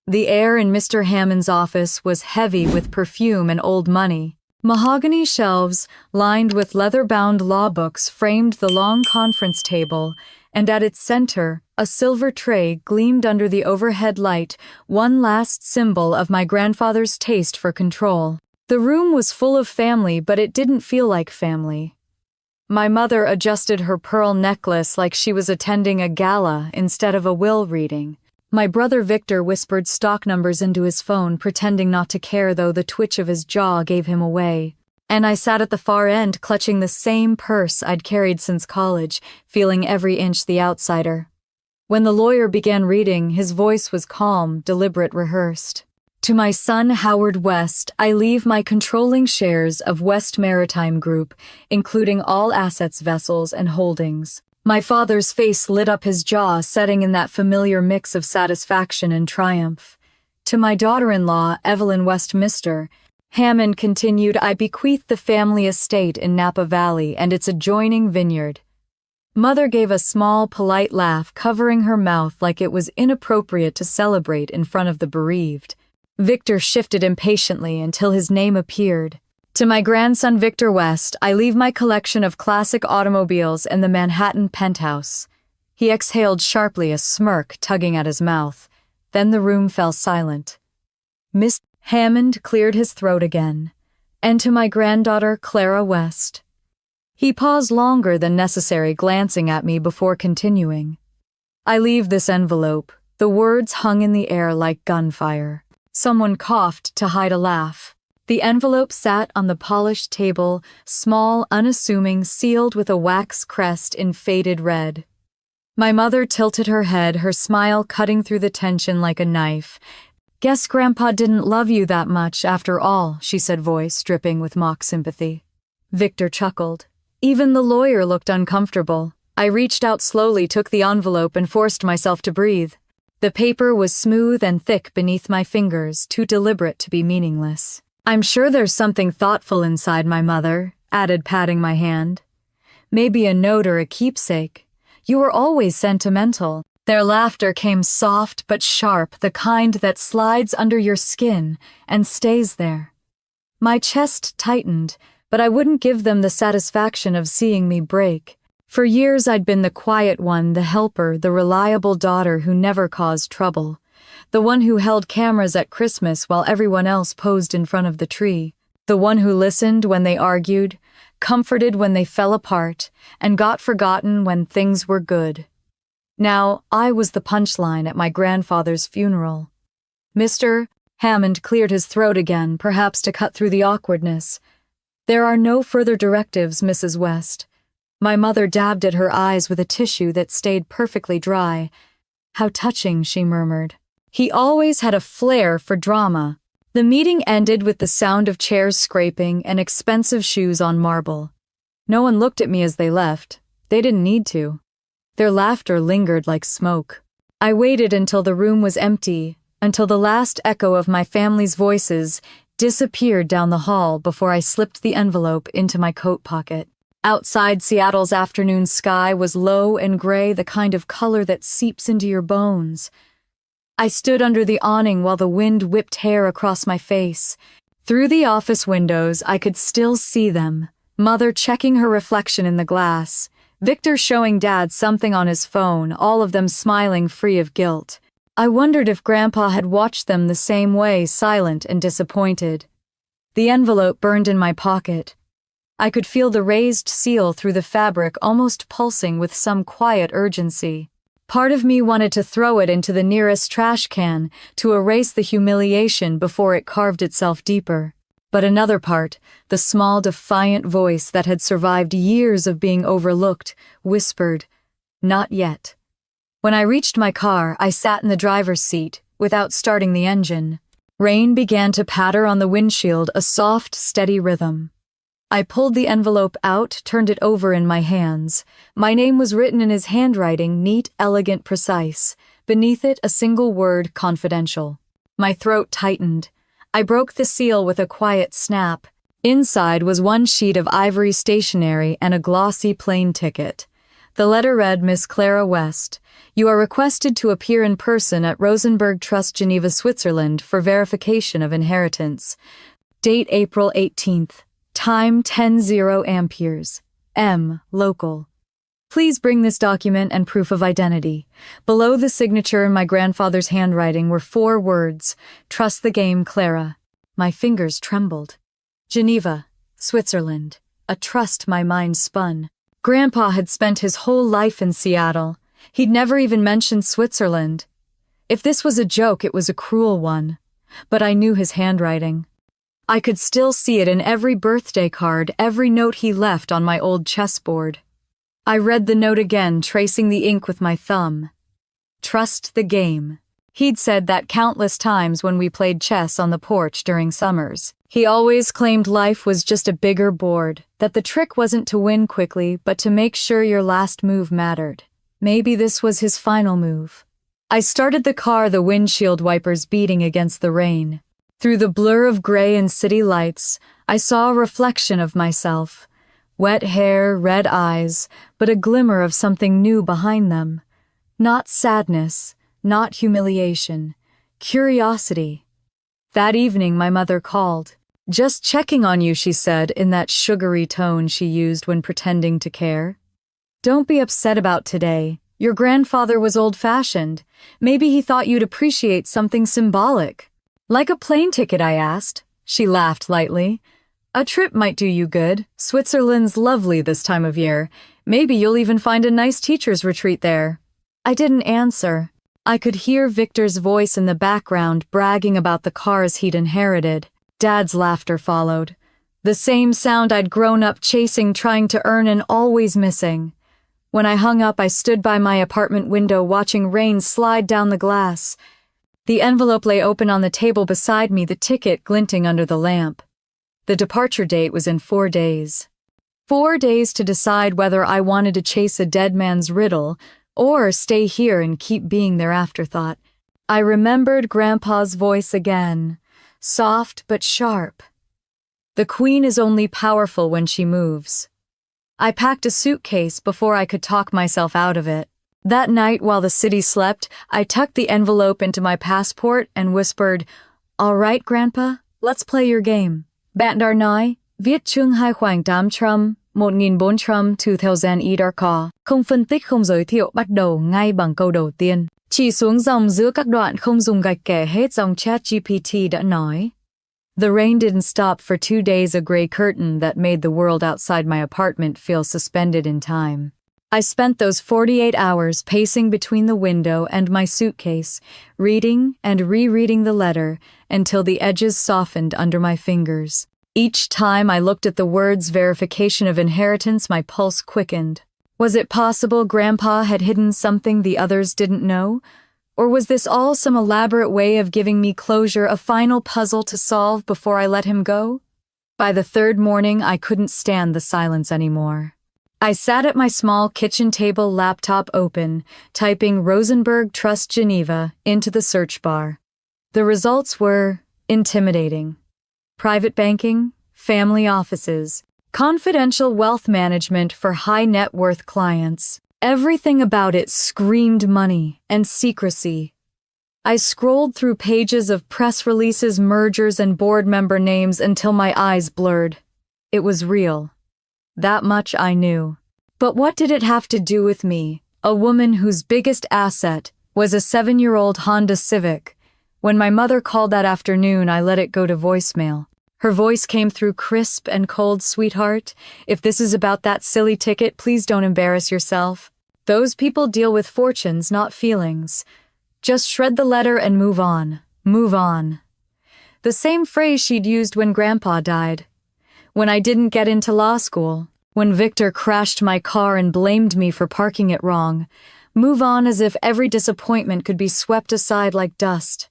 The air in Mr. Hammond's office was heavy with perfume and old money. Mahogany shelves, lined with leather-bound law books, framed the long conference table, and at its center, a silver tray gleamed under the overhead light, one last symbol of my grandfather's taste for control. The room was full of family, but it didn't feel like family. My mother adjusted her pearl necklace like she was attending a gala instead of a will reading. My brother Victor whispered stock numbers into his phone, pretending not to care, though the twitch of his jaw gave him away. And I sat at the far end, clutching the same purse I'd carried since college, feeling every inch the outsider. When the lawyer began reading, his voice was calm, deliberate, rehearsed. To my son Howard West, I leave my controlling shares of West Maritime Group, including all assets, vessels, and holdings. My father's face lit up, his jaw setting in that familiar mix of satisfaction and triumph. To my daughter-in-law, Evelyn Westminster, Hammond continued, I bequeath the family estate in Napa Valley and its adjoining vineyard. Mother gave a small, polite laugh, covering her mouth like it was inappropriate to celebrate in front of the bereaved. Victor shifted impatiently until his name appeared. To my grandson Victor West, I leave my collection of classic automobiles in the Manhattan penthouse. He exhaled sharply, a smirk tugging at his mouth. Then the room fell silent. Miss Hammond cleared his throat again. And to my granddaughter Clara West. He paused longer than necessary, glancing at me before continuing. I leave this envelope. The words hung in the air like gunfire. Someone coughed to hide a laugh. The envelope sat on the polished table, small, unassuming, sealed with a wax crest in faded red. My mother tilted her head, her smile cutting through the tension like a knife. Guess Grandpa didn't love you that much after all, she said, voice dripping with mock sympathy. Victor chuckled. Even the lawyer looked uncomfortable. I reached out slowly, took the envelope, and forced myself to breathe. The paper was smooth and thick beneath my fingers, too deliberate to be meaningless. I'm sure there's something thoughtful inside, my mother added, patting my hand. Maybe a note or a keepsake. You were always sentimental. Their laughter came soft but sharp, the kind that slides under your skin and stays there. My chest tightened, but I wouldn't give them the satisfaction of seeing me break. For years I'd been the quiet one, the helper, the reliable daughter who never caused trouble. The one who held cameras at Christmas while everyone else posed in front of the tree. The one who listened when they argued, comforted when they fell apart, and got forgotten when things were good. Now, I was the punchline at my grandfather's funeral. Mr. Hammond cleared his throat again, perhaps to cut through the awkwardness. There are no further directives, Mrs. West. My mother dabbed at her eyes with a tissue that stayed perfectly dry. How touching, she murmured. He always had a flair for drama. The meeting ended with the sound of chairs scraping and expensive shoes on marble. No one looked at me as they left. They didn't need to. Their laughter lingered like smoke. I waited until the room was empty, until the last echo of my family's voices disappeared down the hall before I slipped the envelope into my coat pocket. Outside, Seattle's afternoon sky was low and gray, the kind of color that seeps into your bones. I stood under the awning while the wind whipped hair across my face. Through the office windows, I could still see them. Mother checking her reflection in the glass. Victor showing Dad something on his phone, all of them smiling, free of guilt. I wondered if Grandpa had watched them the same way, silent and disappointed. The envelope burned in my pocket. I could feel the raised seal through the fabric, almost pulsing with some quiet urgency. Part of me wanted to throw it into the nearest trash can to erase the humiliation before it carved itself deeper. But another part, the small, defiant voice that had survived years of being overlooked, whispered, "Not yet." When I reached my car, I sat in the driver's seat, without starting the engine. Rain began to patter on the windshield, a soft, steady rhythm. I pulled the envelope out, turned it over in my hands. My name was written in his handwriting, neat, elegant, precise. Beneath it, a single word, confidential. My throat tightened. I broke the seal with a quiet snap. Inside was one sheet of ivory stationery and a glossy plane ticket. The letter read, Miss Clara West, you are requested to appear in person at Rosenberg Trust, Geneva, Switzerland for verification of inheritance. Date April 18th. Time 10:00 amperes. M. Local. Please bring this document and proof of identity. Below the signature in my grandfather's handwriting were 4 words, Trust the game, Clara. My fingers trembled. Geneva, Switzerland. A trust my mind spun. Grandpa had spent his whole life in Seattle. He'd never even mentioned Switzerland. If this was a joke, it was a cruel one. But I knew his handwriting. I could still see it in every birthday card, every note he left on my old chessboard. I read the note again, tracing the ink with my thumb. Trust the game. He'd said that countless times when we played chess on the porch during summers. He always claimed life was just a bigger board, that the trick wasn't to win quickly, but to make sure your last move mattered. Maybe this was his final move. I started the car, the windshield wipers beating against the rain. Through the blur of gray and city lights, I saw a reflection of myself. Wet hair, red eyes, but a glimmer of something new behind them. Not sadness, not humiliation, curiosity. That evening my mother called. Just checking on you, she said, in that sugary tone she used when pretending to care. Don't be upset about today. Your grandfather was old-fashioned. Maybe he thought you'd appreciate something symbolic. Like a plane ticket, I asked. She laughed lightly. A trip might do you good. Switzerland's lovely this time of year. Maybe you'll even find a nice teacher's retreat there. I didn't answer. I could hear Victor's voice in the background bragging about the cars he'd inherited. Dad's laughter followed. The same sound I'd grown up chasing, trying to earn and always missing. When I hung up, I stood by my apartment window watching rain slide down the glass. The envelope lay open on the table beside me, the ticket glinting under the lamp. The departure date was in 4 days. 4 days to decide whether I wanted to chase a dead man's riddle or stay here and keep being their afterthought. I remembered Grandpa's voice again, soft but sharp. The queen is only powerful when she moves. I packed a suitcase before I could talk myself out of it. That night, while the city slept, I tucked the envelope into my passport and whispered, All right, Grandpa, let's play your game. Bạn đã nói, viết chương 2 khoảng 800, 1400 2000 dar co. Không phân tích, không giới thiệu, bắt đầu ngay bằng câu đầu tiên. Chỉ xuống dòng giữa các đoạn, không dùng gạch, kể hết dòng ChatGPT đã nói. The rain didn't stop for 2 days, a gray curtain that made the world outside my apartment feel suspended in time. I spent those 48 hours pacing between the window and my suitcase, reading and rereading the letter until the edges softened under my fingers. Each time I looked at the words verification of inheritance, my pulse quickened. Was it possible Grandpa had hidden something the others didn't know? Or was this all some elaborate way of giving me closure, a final puzzle to solve before I let him go? By the 3rd morning, I couldn't stand the silence anymore. I sat at my small kitchen table, laptop open, typing Rosenberg Trust Geneva into the search bar. The results were intimidating. Private banking, family offices, confidential wealth management for high net worth clients. Everything about it screamed money and secrecy. I scrolled through pages of press releases, mergers, and board member names until my eyes blurred. It was real. That much I knew. But what did it have to do with me, a woman whose biggest asset was a 7-year-old Honda Civic? When my mother called that afternoon, I let it go to voicemail. Her voice came through crisp and cold. Sweetheart, if this is about that silly ticket, please don't embarrass yourself. Those people deal with fortunes, not feelings. Just shred the letter and move on. Move on. The same phrase she'd used when Grandpa died. When I didn't get into law school. When Victor crashed my car and blamed me for parking it wrong. Move on, as if every disappointment could be swept aside like dust.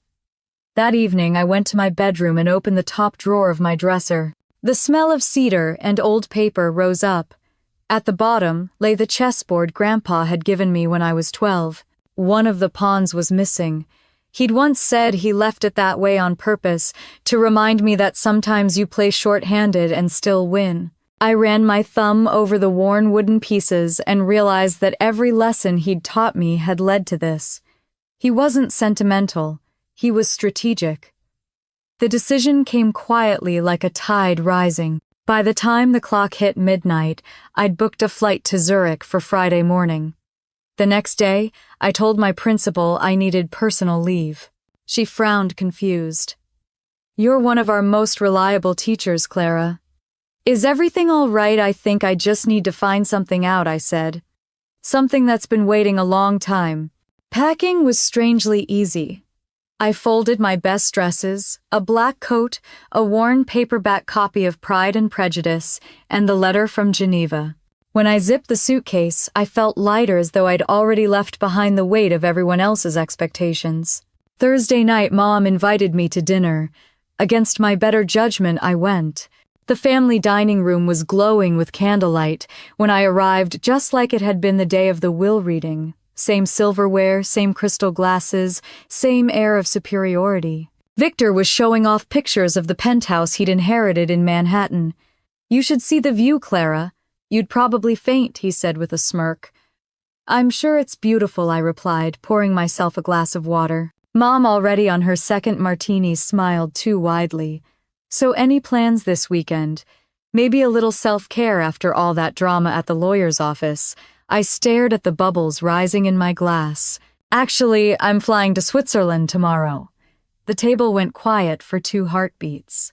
That evening, I went to my bedroom and opened the top drawer of my dresser. The smell of cedar and old paper rose up. At the bottom lay the chessboard Grandpa had given me when I was 12. One of the pawns was missing. He'd once said he left it that way on purpose, to remind me that sometimes you play short-handed and still win. I ran my thumb over the worn wooden pieces and realized that every lesson he'd taught me had led to this. He wasn't sentimental, he was strategic. The decision came quietly like a tide rising. By the time the clock hit midnight, I'd booked a flight to Zurich for Friday morning. The next day, I told my principal I needed personal leave. She frowned confused. "You're one of our most reliable teachers, Clara." "Is everything all right? I think I just need to find something out," I said. "Something that's been waiting a long time." Packing was strangely easy. I folded my best dresses, a black coat, a worn paperback copy of Pride and Prejudice, and the letter from Geneva. When I zipped the suitcase, I felt lighter, as though I'd already left behind the weight of everyone else's expectations. Thursday night, Mom invited me to dinner. Against my better judgment, I went. The family dining room was glowing with candlelight when I arrived, just like it had been the day of the will reading. Same silverware, same crystal glasses, same air of superiority. Victor was showing off pictures of the penthouse he'd inherited in Manhattan. "You should see the view, Clara. You'd probably faint," he said with a smirk. "I'm sure it's beautiful," I replied, pouring myself a glass of water. Mom, already on her second martini, smiled too widely. "So any plans this weekend? Maybe a little self-care after all that drama at the lawyer's office." I stared at the bubbles rising in my glass. "Actually, I'm flying to Switzerland tomorrow." The table went quiet for 2 heartbeats.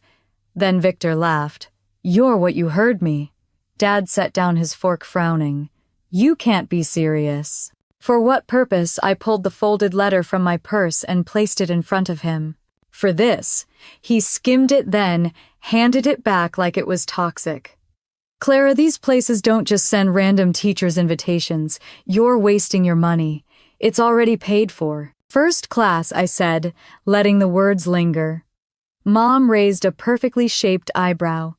Then Victor laughed. "You're what you heard me." Dad set down his fork, frowning. "You can't be serious." For what purpose? I pulled the folded letter from my purse and placed it in front of him. "For this." He skimmed it, then handed it back like it was toxic. "Clara, these places don't just send random teachers invitations. You're wasting your money. It's already paid for." "First class," I said, letting the words linger. Mom raised a perfectly shaped eyebrow.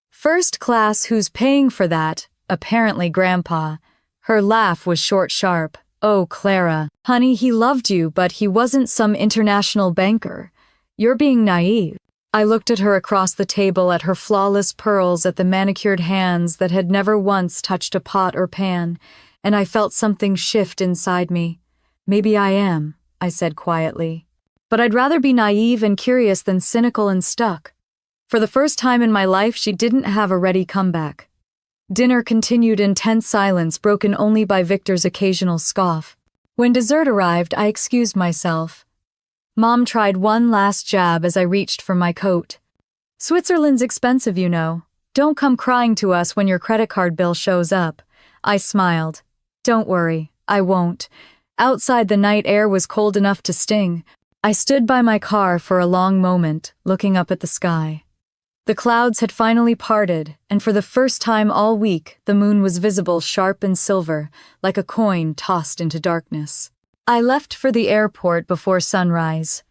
"First class? Who's paying for that?" "Apparently Grandpa." Her laugh was short, sharp. "Oh, Clara. Honey, he loved you, but he wasn't some international banker. You're being naive." I looked at her across the table, at her flawless pearls, at the manicured hands that had never once touched a pot or pan, and I felt something shift inside me. "Maybe I am," I said quietly. "But I'd rather be naive and curious than cynical and stuck." For the first time in my life, she didn't have a ready comeback. Dinner continued in tense silence, broken only by Victor's occasional scoff. When dessert arrived, I excused myself. Mom tried one last jab as I reached for my coat. "Switzerland's expensive, you know. Don't come crying to us when your credit card bill shows up." I smiled. "Don't worry, I won't." Outside, the night air was cold enough to sting. I stood by my car for a long moment, looking up at the sky. The clouds had finally parted, and for the first time all week, the moon was visible, sharp and silver, like a coin tossed into darkness. I left for the airport before sunrise.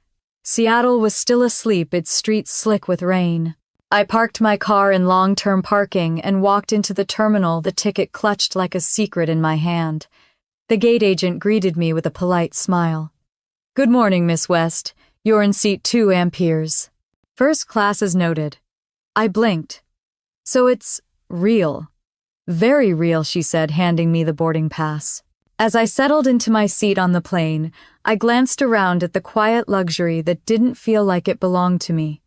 Seattle was still asleep, its streets slick with rain. I parked my car in long-term parking and walked into the terminal, the ticket clutched like a secret in my hand. The gate agent greeted me with a polite smile. "Good morning, Miss West. You're in seat 2 amperes. First class is noted." I blinked. "So it's real." "Very real," she said, handing me the boarding pass. As I settled into my seat on the plane, I glanced around at the quiet luxury that didn't feel like it belonged to me.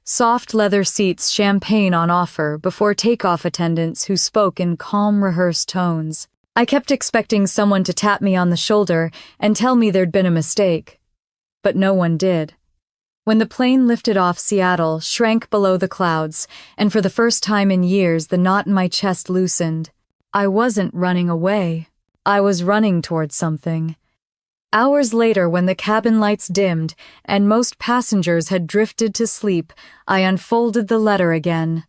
Soft leather seats, champagne on offer, before takeoff attendants who spoke in calm, rehearsed tones. I kept expecting someone to tap me on the shoulder and tell me there'd been a mistake. But no one did. When the plane lifted off, Seattle shrank below the clouds, and for the first time in years, the knot in my chest loosened. I wasn't running away. I was running towards something. Hours later, when the cabin lights dimmed and most passengers had drifted to sleep, I unfolded the letter again.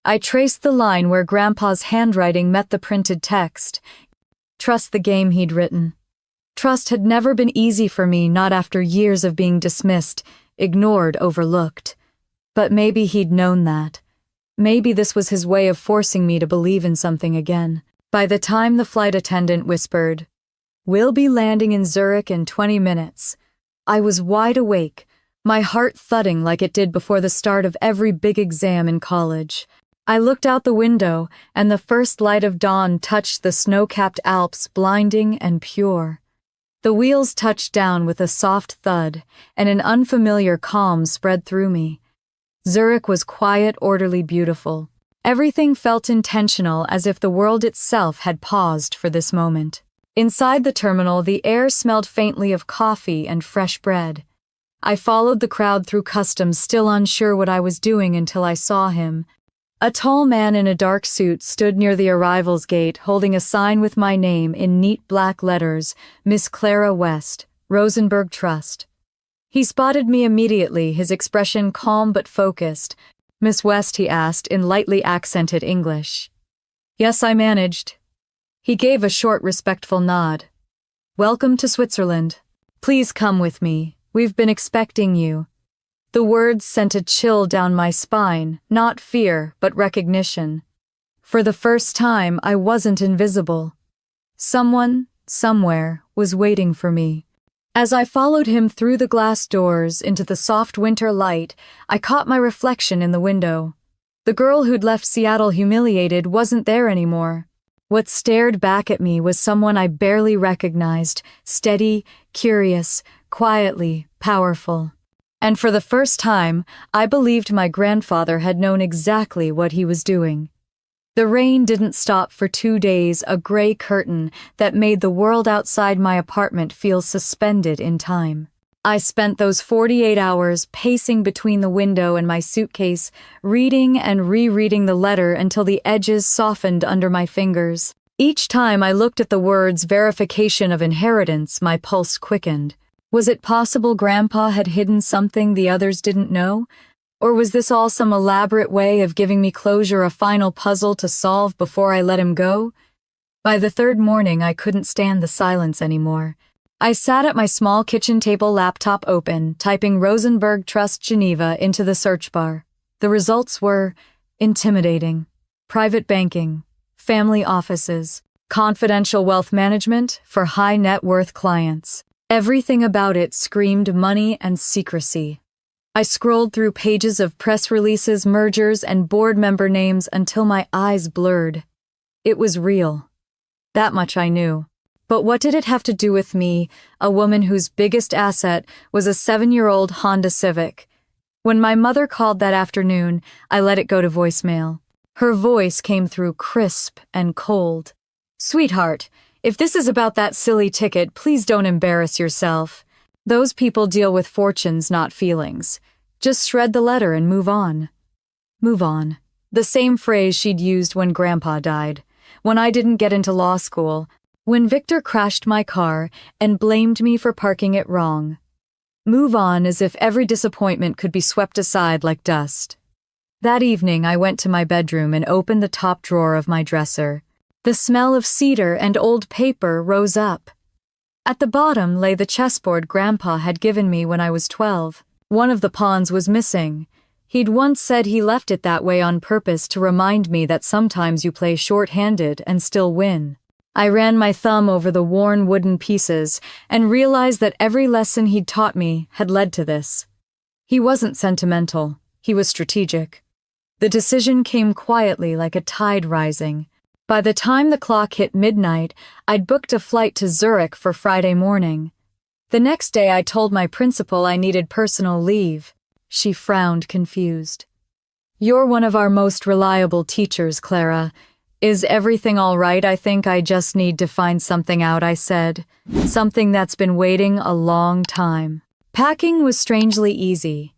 I traced the line where Grandpa's handwriting met the printed text. Trust the game he'd written. Trust had never been easy for me, not after years of being dismissed, ignored, overlooked. But maybe he'd known that. Maybe this was his way of forcing me to believe in something again. By the time the flight attendant whispered, "We'll be landing in Zurich in 20 minutes," I was wide awake, my heart thudding like it did before the start of every big exam in college. I looked out the window, and the first light of dawn touched the snow-capped Alps, blinding and pure. The wheels touched down with a soft thud, and an unfamiliar calm spread through me. Zurich was quiet, orderly, beautiful. Everything felt intentional, as if the world itself had paused for this moment. Inside the terminal, the air smelled faintly of coffee and fresh bread. I followed the crowd through customs, still unsure what I was doing until I saw him. A tall man in a dark suit stood near the arrivals gate, holding a sign with my name in neat black letters, Miss Clara West, Rosenberg Trust. He spotted me immediately, his expression calm but focused. "Miss West?" he asked in lightly accented English. "Yes, I managed." He gave a short, respectful nod. "Welcome to Switzerland. Please come with me. We've been expecting you." The words sent a chill down my spine, not fear, but recognition. For the first time, I wasn't invisible. Someone, somewhere, was waiting for me. As I followed him through the glass doors into the soft winter light, I caught my reflection in the window. The girl who'd left Seattle humiliated wasn't there anymore. What stared back at me was someone I barely recognized, steady, curious, quietly powerful. And for the first time, I believed my grandfather had known exactly what he was doing. The rain didn't stop for 2 days, a gray curtain that made the world outside my apartment feel suspended in time. I spent those 48 hours pacing between the window and my suitcase, reading and rereading the letter until the edges softened under my fingers. Each time I looked at the words verification of inheritance, my pulse quickened. Was it possible Grandpa had hidden something the others didn't know? Or was this all some elaborate way of giving me closure, a final puzzle to solve before I let him go? By the third morning, I couldn't stand the silence anymore. I sat at my small kitchen table, laptop open, typing Rosenberg Trust Geneva into the search bar. The results were intimidating. Private banking, family offices, confidential wealth management for high net worth clients. Everything about it screamed money and secrecy. I scrolled through pages of press releases, mergers, and board member names until my eyes blurred. It was real. That much I knew. But what did it have to do with me, a woman whose biggest asset was a 7-year-old Honda Civic? When my mother called that afternoon, I let it go to voicemail. Her voice came through crisp and cold. "Sweetheart, if this is about that silly ticket, please don't embarrass yourself. Those people deal with fortunes, not feelings. Just shred the letter and move on." Move on. The same phrase she'd used when Grandpa died, when I didn't get into law school, when Victor crashed my car and blamed me for parking it wrong. Move on, as if every disappointment could be swept aside like dust. That evening, I went to my bedroom and opened the top drawer of my dresser. The smell of cedar and old paper rose up. At the bottom lay the chessboard Grandpa had given me when I was 12. One of the pawns was missing. He'd once said he left it that way on purpose to remind me that sometimes you play short-handed and still win. I ran my thumb over the worn wooden pieces and realized that every lesson he'd taught me had led to this. He wasn't sentimental. He was strategic. The decision came quietly, like a tide rising. By the time the clock hit midnight, I'd booked a flight to Zurich for Friday morning. The next day, I told my principal I needed personal leave. She frowned, confused. "You're one of our most reliable teachers, Clara. Is everything all right? I think I just need to find something out," I said. "Something that's been waiting a long time." Packing was strangely easy.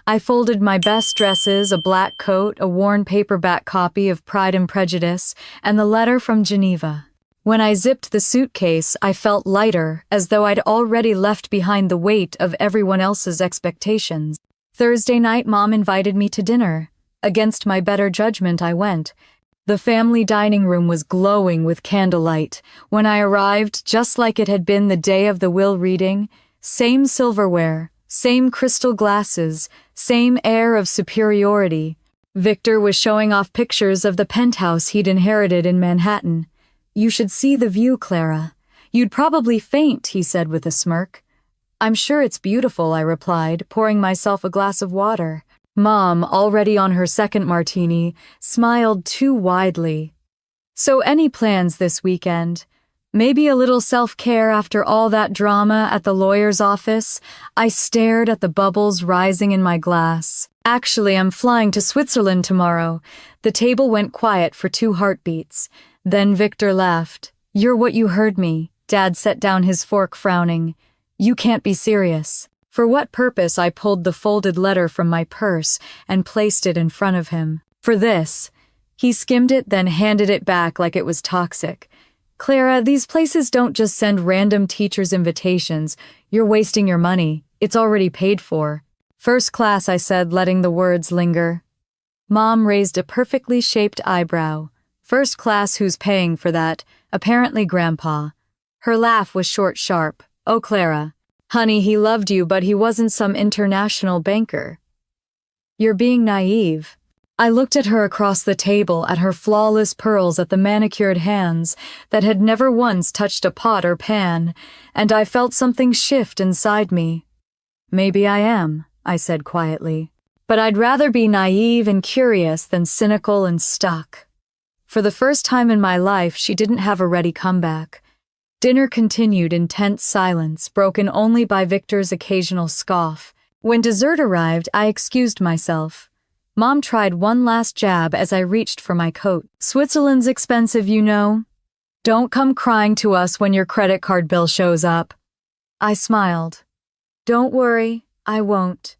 I folded my best dresses, a black coat, a worn paperback copy of Pride and Prejudice, and the letter from Geneva. When I zipped the suitcase, I felt lighter, as though I'd already left behind the weight of everyone else's expectations. Thursday night, Mom invited me to dinner. Against my better judgment, I went. The family dining room was glowing with candlelight. When I arrived, just like it had been the day of the will reading, same silverware, same crystal glasses, same air of superiority. Victor was showing off pictures of the penthouse he'd inherited in Manhattan. "You should see the view, Clara. You'd probably faint," he said with a smirk. "I'm sure it's beautiful," I replied, pouring myself a glass of water. Mom, already on her second martini, smiled too widely. So any plans this weekend? Maybe a little self-care after all that drama at the lawyer's office? I stared at the bubbles rising in my glass. Actually, I'm flying to Switzerland tomorrow. The table went quiet for 2 heartbeats. Then Victor laughed. You're what you heard me. Dad set down his fork, frowning. You can't be serious. For what purpose? I pulled the folded letter from my purse and placed it in front of him. For this. He skimmed it, then handed it back like it was toxic. Clara, these places don't just send random teachers invitations. You're wasting your money. It's already paid for. First class, I said, letting the words linger. Mom raised a perfectly shaped eyebrow. First class, who's paying for that? Apparently Grandpa. Her laugh was short, sharp. Oh, Clara. Honey, he loved you, but he wasn't some international banker. You're being naive. I looked at her across the table, at her flawless pearls, at the manicured hands that had never once touched a pot or pan, and I felt something shift inside me. Maybe I am, I said quietly, but I'd rather be naive and curious than cynical and stuck. For the first time in my life, she didn't have a ready comeback. Dinner continued in tense silence, broken only by Victor's occasional scoff. When dessert arrived, I excused myself. Mom tried one last jab as I reached for my coat. Switzerland's expensive, you know. Don't come crying to us when your credit card bill shows up. I smiled. Don't worry, I won't.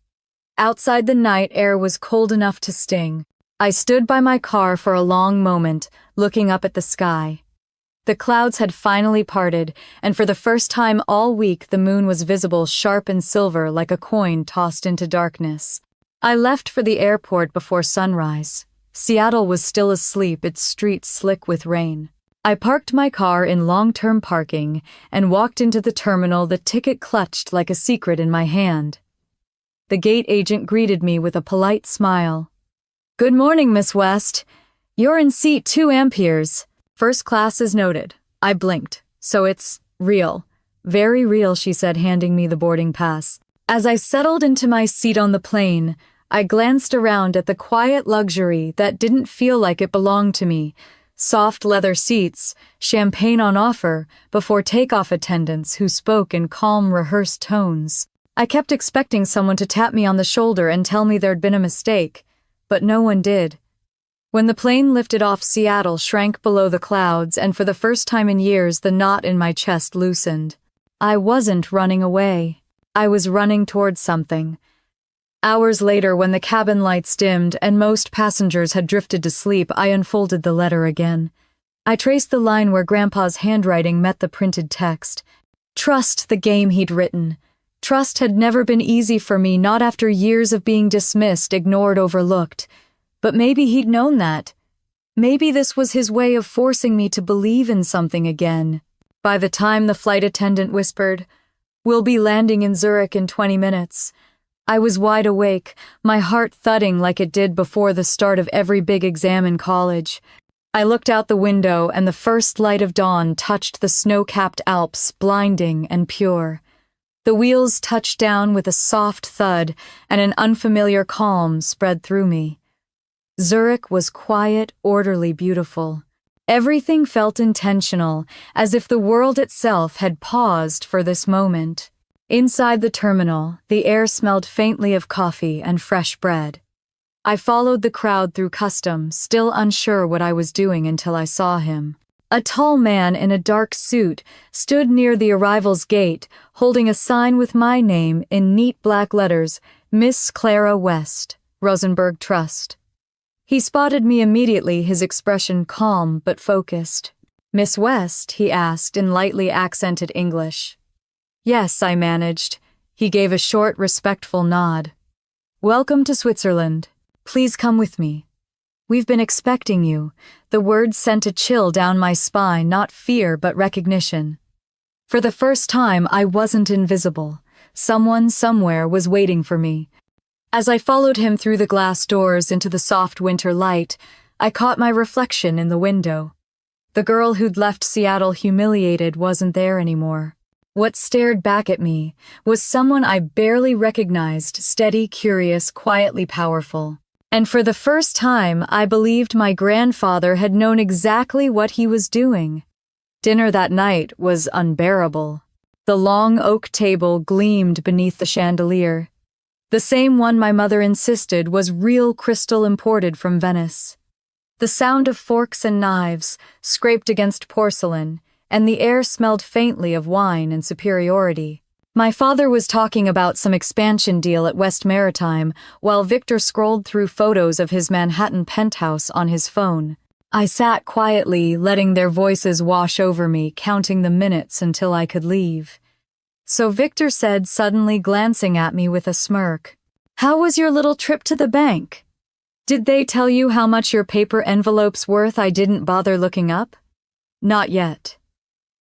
Outside, the night air was cold enough to sting. I stood by my car for a long moment, looking up at the sky. The clouds had finally parted, and for the first time all week the moon was visible, sharp and silver like a coin tossed into darkness. I left for the airport before sunrise. Seattle was still asleep, its streets slick with rain. I parked my car in long-term parking and walked into the terminal, the ticket clutched like a secret in my hand. The gate agent greeted me with a polite smile. Good morning, Miss West. You're in seat 2 amperes. First class is noted. I blinked. So it's real. Very real, she said, handing me the boarding pass. As I settled into my seat on the plane, I glanced around at the quiet luxury that didn't feel like it belonged to me. Soft leather seats, champagne on offer, before takeoff attendants who spoke in calm, rehearsed tones. I kept expecting someone to tap me on the shoulder and tell me there'd been a mistake, but no one did. When the plane lifted off, Seattle shrank below the clouds, and for the first time in years, the knot in my chest loosened. I wasn't running away. I was running towards something. Hours later, when the cabin lights dimmed and most passengers had drifted to sleep, I unfolded the letter again. I traced the line where Grandpa's handwriting met the printed text. Trust, the game he'd written. Trust had never been easy for me, not after years of being dismissed, ignored, overlooked. But maybe he'd known that. Maybe this was his way of forcing me to believe in something again. By the time the flight attendant whispered, "We'll be landing in Zurich in 20 minutes. I was wide awake, my heart thudding like it did before the start of every big exam in college. I looked out the window, and the first light of dawn touched the snow-capped Alps, blinding and pure. The wheels touched down with a soft thud, and an unfamiliar calm spread through me. Zurich was quiet, orderly, beautiful. Everything felt intentional, as if the world itself had paused for this moment. Inside the terminal, the air smelled faintly of coffee and fresh bread. I followed the crowd through customs, still unsure what I was doing until I saw him. A tall man in a dark suit stood near the arrivals gate, holding a sign with my name in neat black letters, Miss Clara West, Rosenberg Trust. He spotted me immediately, his expression calm but focused. "Miss West?" he asked in lightly accented English. "Yes," I managed. He gave a short, respectful nod. "Welcome to Switzerland. Please come with me. We've been expecting you." The words sent a chill down my spine, not fear but recognition. For the first time, I wasn't invisible. Someone, somewhere, was waiting for me. As I followed him through the glass doors into the soft winter light, I caught my reflection in the window. The girl who'd left Seattle humiliated wasn't there anymore. What stared back at me was someone I barely recognized, steady, curious, quietly powerful. And for the first time, I believed my grandfather had known exactly what he was doing. Dinner that night was unbearable. The long oak table gleamed beneath the chandelier. The same one my mother insisted was real crystal imported from Venice. The sound of forks and knives scraped against porcelain, and the air smelled faintly of wine and superiority. My father was talking about some expansion deal at West Maritime while Victor scrolled through photos of his Manhattan penthouse on his phone. I sat quietly, letting their voices wash over me, counting the minutes until I could leave. So Victor said, suddenly glancing at me with a smirk, "How was your little trip to the bank? Did they tell you how much your paper envelope's worth I didn't bother looking up?" "Not yet."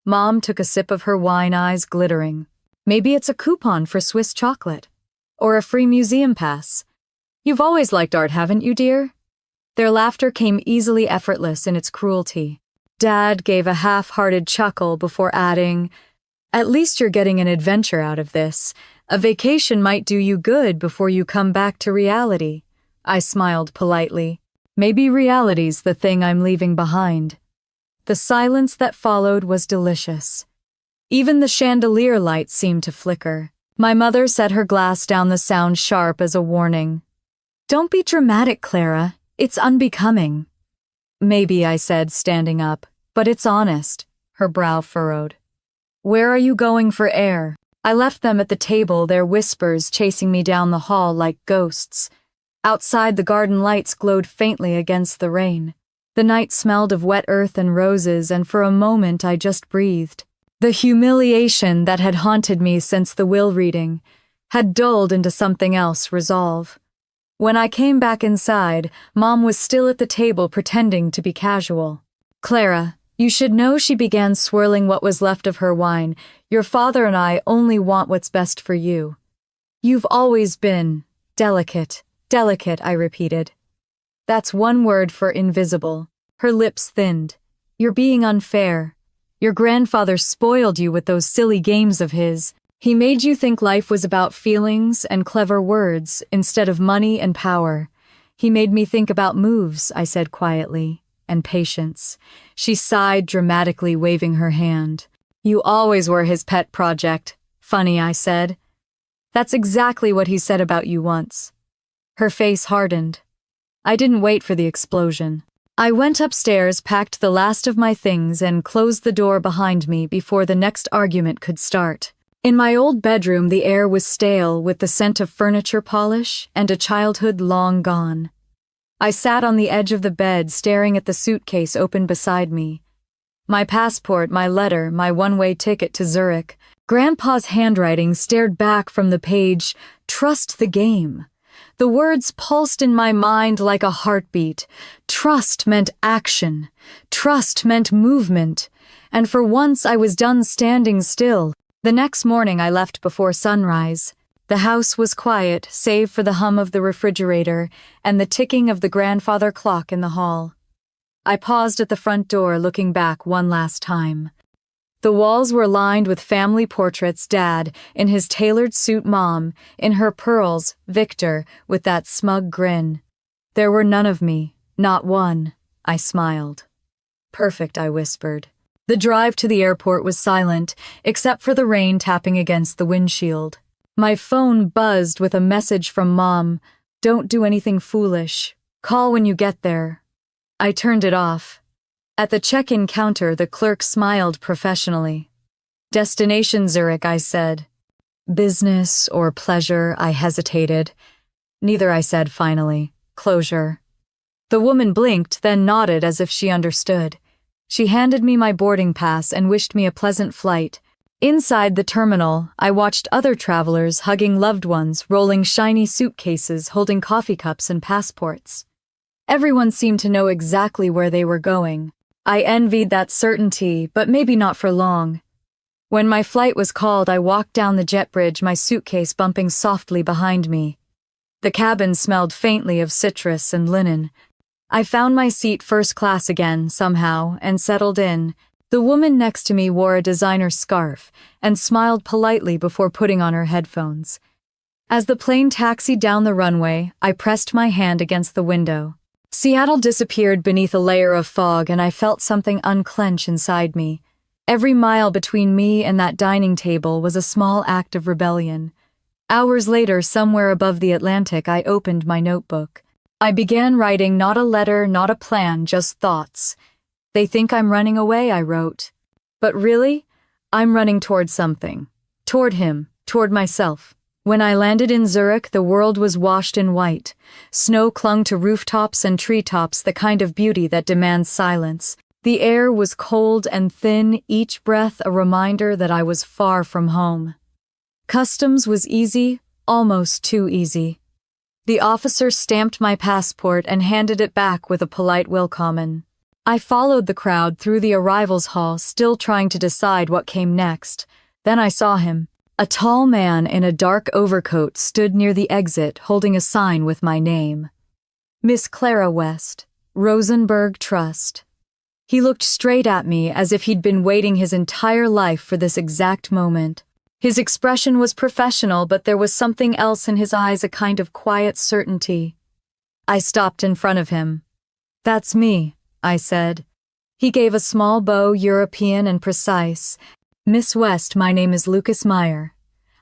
Mom took a sip of her wine, eyes glittering. "Maybe it's a coupon for Swiss chocolate. Or a free museum pass. You've always liked art, haven't you, dear?" Their laughter came easily effortless in its cruelty. Dad gave a half-hearted chuckle before adding, "At least you're getting an adventure out of this. A vacation might do you good before you come back to reality." I smiled politely. Maybe reality's the thing I'm leaving behind. The silence that followed was delicious. Even the chandelier light seemed to flicker. My mother set her glass down, the sound sharp as a warning. "Don't be dramatic, Clara. It's unbecoming." "Maybe," I said, standing up, "but it's honest." Her brow furrowed. "Where are you going for air?" I left them at the table, their whispers chasing me down the hall like ghosts. Outside, the garden lights glowed faintly against the rain. The night smelled of wet earth and roses, and for a moment I just breathed. The humiliation that had haunted me since the will reading had dulled into something else, resolve. When I came back inside, Mom was still at the table pretending to be casual. "Clara, you should know," she began, swirling what was left of her wine. "Your father and I only want what's best for you. You've always been delicate." "Delicate," I repeated. "That's one word for invisible." Her lips thinned. "You're being unfair. Your grandfather spoiled you with those silly games of his. He made you think life was about feelings and clever words instead of money and power. He made me think about moves," I said quietly, "and patience." She sighed dramatically, waving her hand. "You always were his pet project." "Funny," I said. "That's exactly what he said about you once." Her face hardened. I didn't wait for the explosion. I went upstairs, packed the last of my things, and closed the door behind me before the next argument could start. In my old bedroom, the air was stale with the scent of furniture polish and a childhood long gone. I sat on the edge of the bed, staring at the suitcase open beside me. My passport, my letter, my one-way ticket to Zurich. Grandpa's handwriting stared back from the page, "Trust the game." The words pulsed in my mind like a heartbeat. Trust meant action. Trust meant movement. And for once I was done standing still. The next morning I left before sunrise. The house was quiet, save for the hum of the refrigerator and the ticking of the grandfather clock in the hall. I paused at the front door, looking back one last time. The walls were lined with family portraits, Dad in his tailored suit, Mom in her pearls, Victor with that smug grin. There were none of me, not one. I smiled. "Perfect," I whispered. The drive to the airport was silent, except for the rain tapping against the windshield. My phone buzzed with a message from Mom. "Don't do anything foolish. Call when you get there." I turned it off. At the check-in counter, the clerk smiled professionally. "Destination Zurich," I said. "Business or pleasure?" I hesitated. "Neither," I said finally. "Closure." The woman blinked, then nodded as if she understood. She handed me my boarding pass and wished me a pleasant flight. Inside the terminal, I watched other travelers hugging loved ones, rolling shiny suitcases, holding coffee cups and passports. Everyone seemed to know exactly where they were going. I envied that certainty, but maybe not for long. When my flight was called, I walked down the jet bridge, my suitcase bumping softly behind me. The cabin smelled faintly of citrus and linen. I found my seat first class again, somehow, and settled in, The woman next to me wore a designer scarf and smiled politely before putting on her headphones. As the plane taxied down the runway, I pressed my hand against the window. Seattle disappeared beneath a layer of fog, and I felt something unclench inside me. Every mile between me and that dining table was a small act of rebellion. Hours later, somewhere above the Atlantic, I opened my notebook. I began writing not a letter, not a plan, just thoughts. They think I'm running away, I wrote. But really, I'm running toward something. Toward him, toward myself. When I landed in Zurich, the world was washed in white. Snow clung to rooftops and treetops, the kind of beauty that demands silence. The air was cold and thin, each breath a reminder that I was far from home. Customs was easy, almost too easy. The officer stamped my passport and handed it back with a polite willkommen. I followed the crowd through the arrivals hall, still trying to decide what came next. Then I saw him. A tall man in a dark overcoat stood near the exit, holding a sign with my name. Miss Clara West, Rosenberg Trust. He looked straight at me as if he'd been waiting his entire life for this exact moment. His expression was professional, but there was something else in his eyes, a kind of quiet certainty. I stopped in front of him. "That's me," I said. He gave a small bow, European and precise. "Miss West, my name is Lucas Meyer.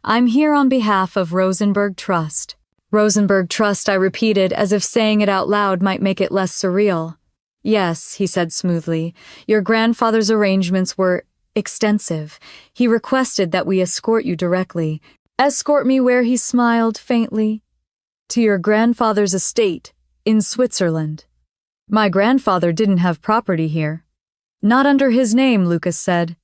I'm here on behalf of Rosenberg Trust." Rosenberg Trust, I repeated, as if saying it out loud might make it less surreal. "Yes," he said smoothly. "Your grandfather's arrangements were extensive. He requested that we escort you directly." "Escort me where?" He smiled faintly. "To your grandfather's estate, in Switzerland." "My grandfather didn't have property here." "Not under his name," Lucas said.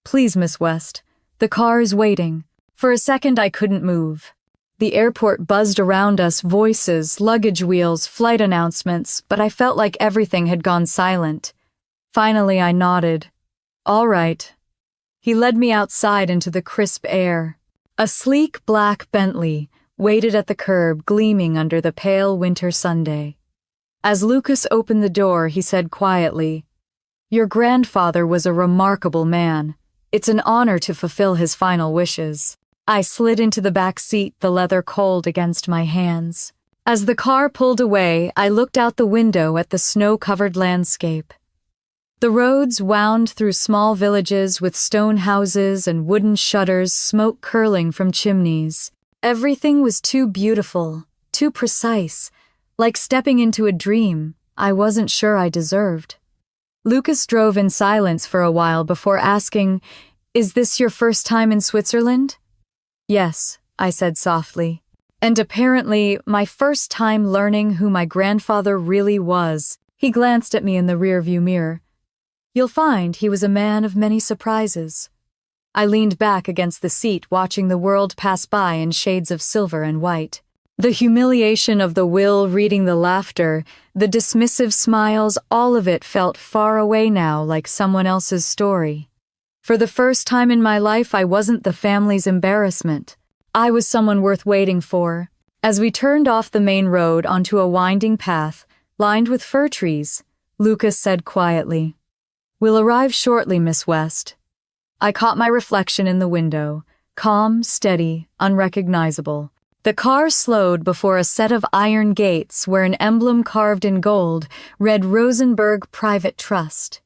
"Please, Miss West, the car is waiting." For a second I couldn't move. The airport buzzed around us, voices, luggage wheels, flight announcements, but I felt like everything had gone silent. Finally I nodded. "All right." He led me outside into the crisp air. A sleek black Bentley waited at the curb, gleaming under the pale winter Sunday. As Lucas opened the door, he said quietly, "Your grandfather was a remarkable man. It's an honor to fulfill his final wishes." I slid into the back seat, the leather cold against my hands. As the car pulled away, I looked out the window at the snow-covered landscape. The roads wound through small villages with stone houses and wooden shutters, smoke curling from chimneys. Everything was too beautiful, too precise, like stepping into a dream I wasn't sure I deserved. Lucas drove in silence for a while before asking, "Is this your first time in Switzerland?" "Yes," I said softly. "And apparently my first time learning who my grandfather really was." He glanced at me in the rearview mirror. "You'll find he was a man of many surprises." I leaned back against the seat, watching the world pass by in shades of silver and white. The humiliation of the will reading the laughter, the dismissive smiles, all of it felt far away now, like someone else's story. For the first time in my life, I wasn't the family's embarrassment. I was someone worth waiting for. As we turned off the main road onto a winding path, lined with fir trees, Lucas said quietly, "We'll arrive shortly, Miss West." I caught my reflection in the window, calm, steady, unrecognizable. The car slowed before a set of iron gates where an emblem carved in gold read Rosenberg Private Trust.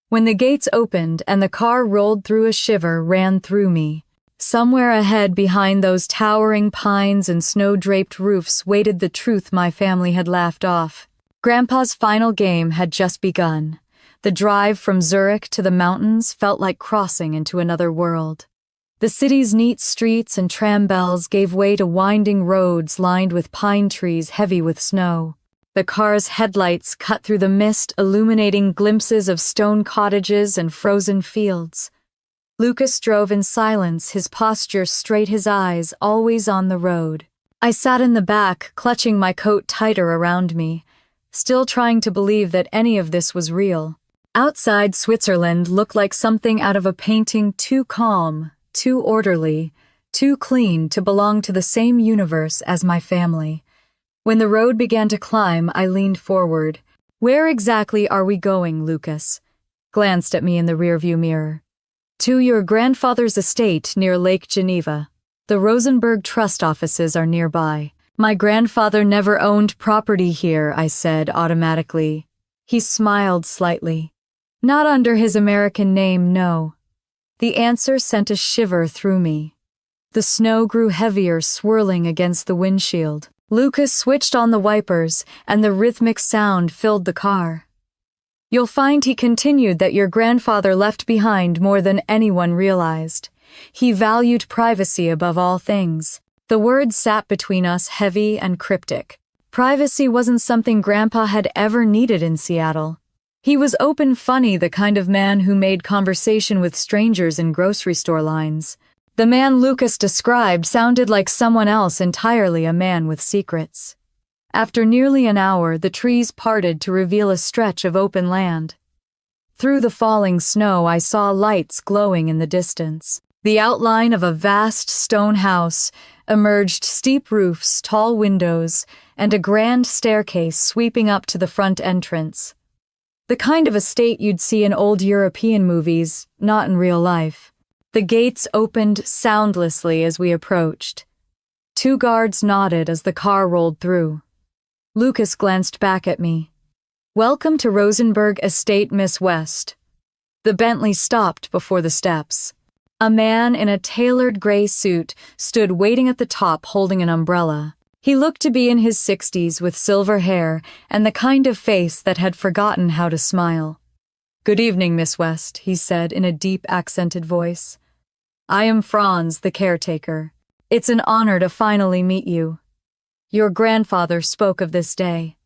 When the gates opened and the car rolled through, a shiver ran through me. Somewhere ahead, behind those towering pines and snow-draped roofs, waited the truth my family had laughed off. Grandpa's final game had just begun. The drive from Zurich to the mountains felt like crossing into another world. The city's neat streets and tram bells gave way to winding roads lined with pine trees heavy with snow. The car's headlights cut through the mist, illuminating glimpses of stone cottages and frozen fields. Lucas drove in silence, his posture straight, his eyes always on the road. I sat in the back, clutching my coat tighter around me, still trying to believe that any of this was real. Outside, Switzerland looked like something out of a painting, too calm, too orderly, too clean to belong to the same universe as my family. When the road began to climb, I leaned forward. "Where exactly are we going, Lucas?" glanced at me in the rearview mirror. To your grandfather's estate near Lake Geneva. The Rosenberg Trust offices are nearby. My grandfather never owned property here, I said automatically. He smiled slightly. Not under his American name, no. The answer sent a shiver through me. The snow grew heavier, swirling against the windshield. Lucas switched on the wipers, and the rhythmic sound filled the car. You'll find, he continued, that your grandfather left behind more than anyone realized. He valued privacy above all things. The words sat between us, heavy and cryptic. Privacy wasn't something Grandpa had ever needed in Seattle. He was open funny, the kind of man who made conversation with strangers in grocery store lines. The man Lucas described sounded like someone else entirely, a man with secrets. After nearly an hour, the trees parted to reveal a stretch of open land. Through the falling snow, I saw lights glowing in the distance. The outline of a vast stone house emerged, steep roofs, tall windows, and a grand staircase sweeping up to the front entrance. The kind of estate you'd see in old European movies, not in real life. The gates opened soundlessly as we approached. 2 guards nodded as the car rolled through. Lucas glanced back at me. Welcome to Rosenberg Estate, Miss West. The Bentley stopped before the steps. A man in a tailored gray suit stood waiting at the top holding an umbrella. He looked to be in his 60s with silver hair and the kind of face that had forgotten how to smile. Good evening, Miss West, he said in a deep accented voice. I am Franz, the caretaker. It's an honor to finally meet you. Your grandfather spoke of this day.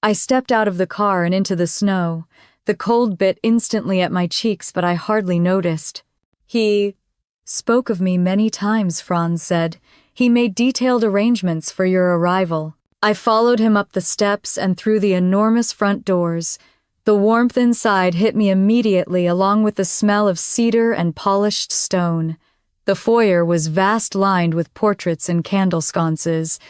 I stepped out of the car and into the snow. The cold bit instantly at my cheeks, but I hardly noticed. He spoke of me many times, Franz said. He made detailed arrangements for your arrival. I followed him up the steps and through the enormous front doors. The warmth inside hit me immediately, along with the smell of cedar and polished stone. The foyer was vast, lined with portraits and candle sconces.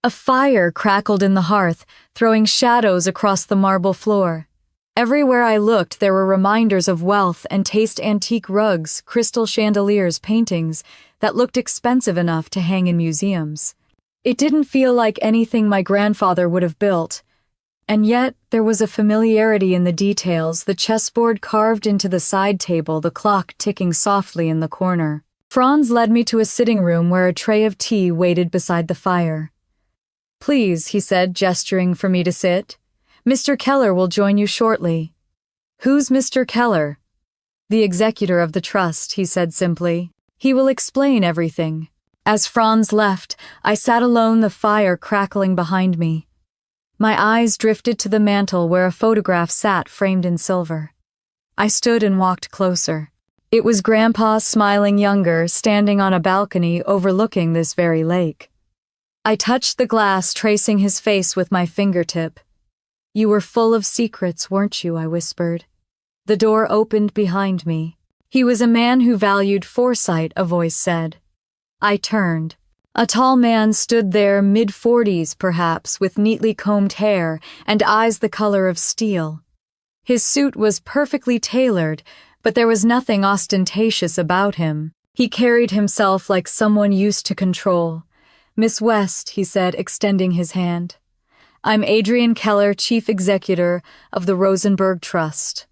A fire crackled in the hearth, throwing shadows across the marble floor. Everywhere I looked, there were reminders of wealth and taste: antique rugs, crystal chandeliers, paintings that looked expensive enough to hang in museums. It didn't feel like anything my grandfather would have built. And yet, there was a familiarity in the details: the chessboard carved into the side table, the clock ticking softly in the corner. Franz led me to a sitting room where a tray of tea waited beside the fire. Please, he said, gesturing for me to sit. Mr. Keller will join you shortly. Who's Mr. Keller? The executor of the trust, he said simply. He will explain everything. As Franz left, I sat alone, the fire crackling behind me. My eyes drifted to the mantel where a photograph sat framed in silver. I stood and walked closer. It was Grandpa, smiling younger, standing on a balcony overlooking this very lake. I touched the glass, tracing his face with my fingertip. You were full of secrets, weren't you? I whispered. The door opened behind me. He was a man who valued foresight, a voice said. I turned. A tall man stood there, mid-40s perhaps, with neatly combed hair and eyes the color of steel. His suit was perfectly tailored, but there was nothing ostentatious about him. He carried himself like someone used to control. Miss West, he said, extending his hand. I'm Adrian Keller, Chief Executor of the Rosenberg Trust.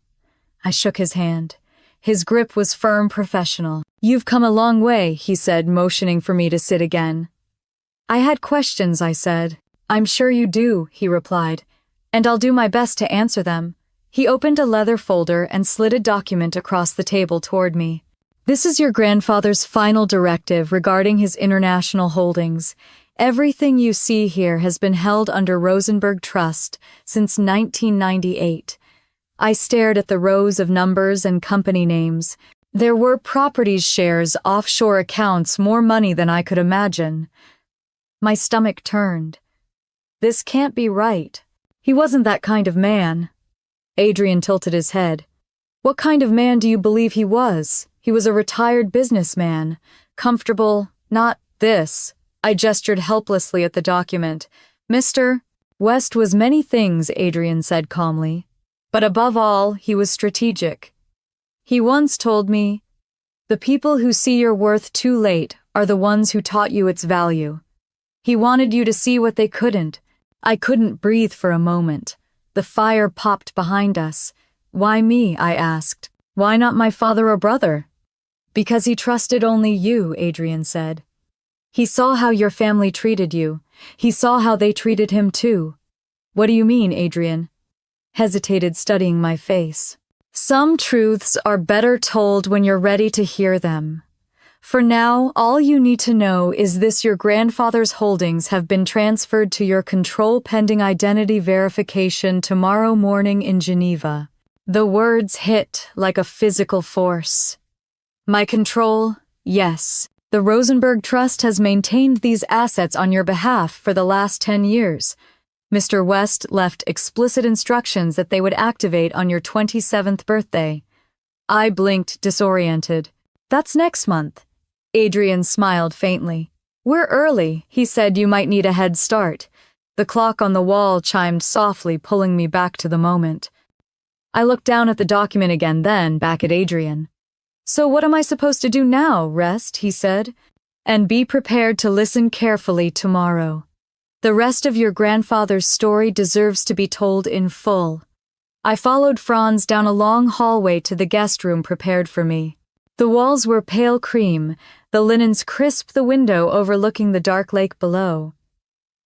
I shook his hand. His grip was firm, professional. You've come a long way, he said, motioning for me to sit again. I had questions, I said. I'm sure you do, he replied, and I'll do my best to answer them. He opened a leather folder and slid a document across the table toward me. This is your grandfather's final directive regarding his international holdings. Everything you see here has been held under Rosenberg Trust since 1998. I stared at the rows of numbers and company names. There were properties, shares, offshore accounts, more money than I could imagine. My stomach turned. This can't be right. He wasn't that kind of man. Adrian tilted his head. What kind of man do you believe he was? He was a retired businessman. Comfortable, not this. I gestured helplessly at the document. Mr. West was many things, Adrian said calmly. But above all, he was strategic. He once told me, "The people who see your worth too late are the ones who taught you its value." He wanted you to see what they couldn't. I couldn't breathe for a moment. The fire popped behind us. "Why me?" I asked. "Why not my father or brother?" "Because he trusted only you," Adrian said. "He saw how your family treated you. He saw how they treated him too." "What do you mean, Adrian?" Hesitated, studying my face. "Some truths are better told when you're ready to hear them. For now, all you need to know is this: your grandfather's holdings have been transferred to your control pending identity verification tomorrow morning in Geneva." The words hit like a physical force. My control? Yes. The Rosenberg Trust has maintained these assets on your behalf for the last 10 years. Mr. West left explicit instructions that they would activate on your 27th birthday. I blinked, disoriented. "That's next month." Adrian smiled faintly. "We're early. He said you might need a head start." The clock on the wall chimed softly, pulling me back to the moment. I looked down at the document again, then back at Adrian. "So what am I supposed to do now? Rest," he said. "And be prepared to listen carefully tomorrow. The rest of your grandfather's story deserves to be told in full." I followed Franz down a long hallway to the guest room prepared for me. The walls were pale cream, the linens crisp, the window overlooking the dark lake below.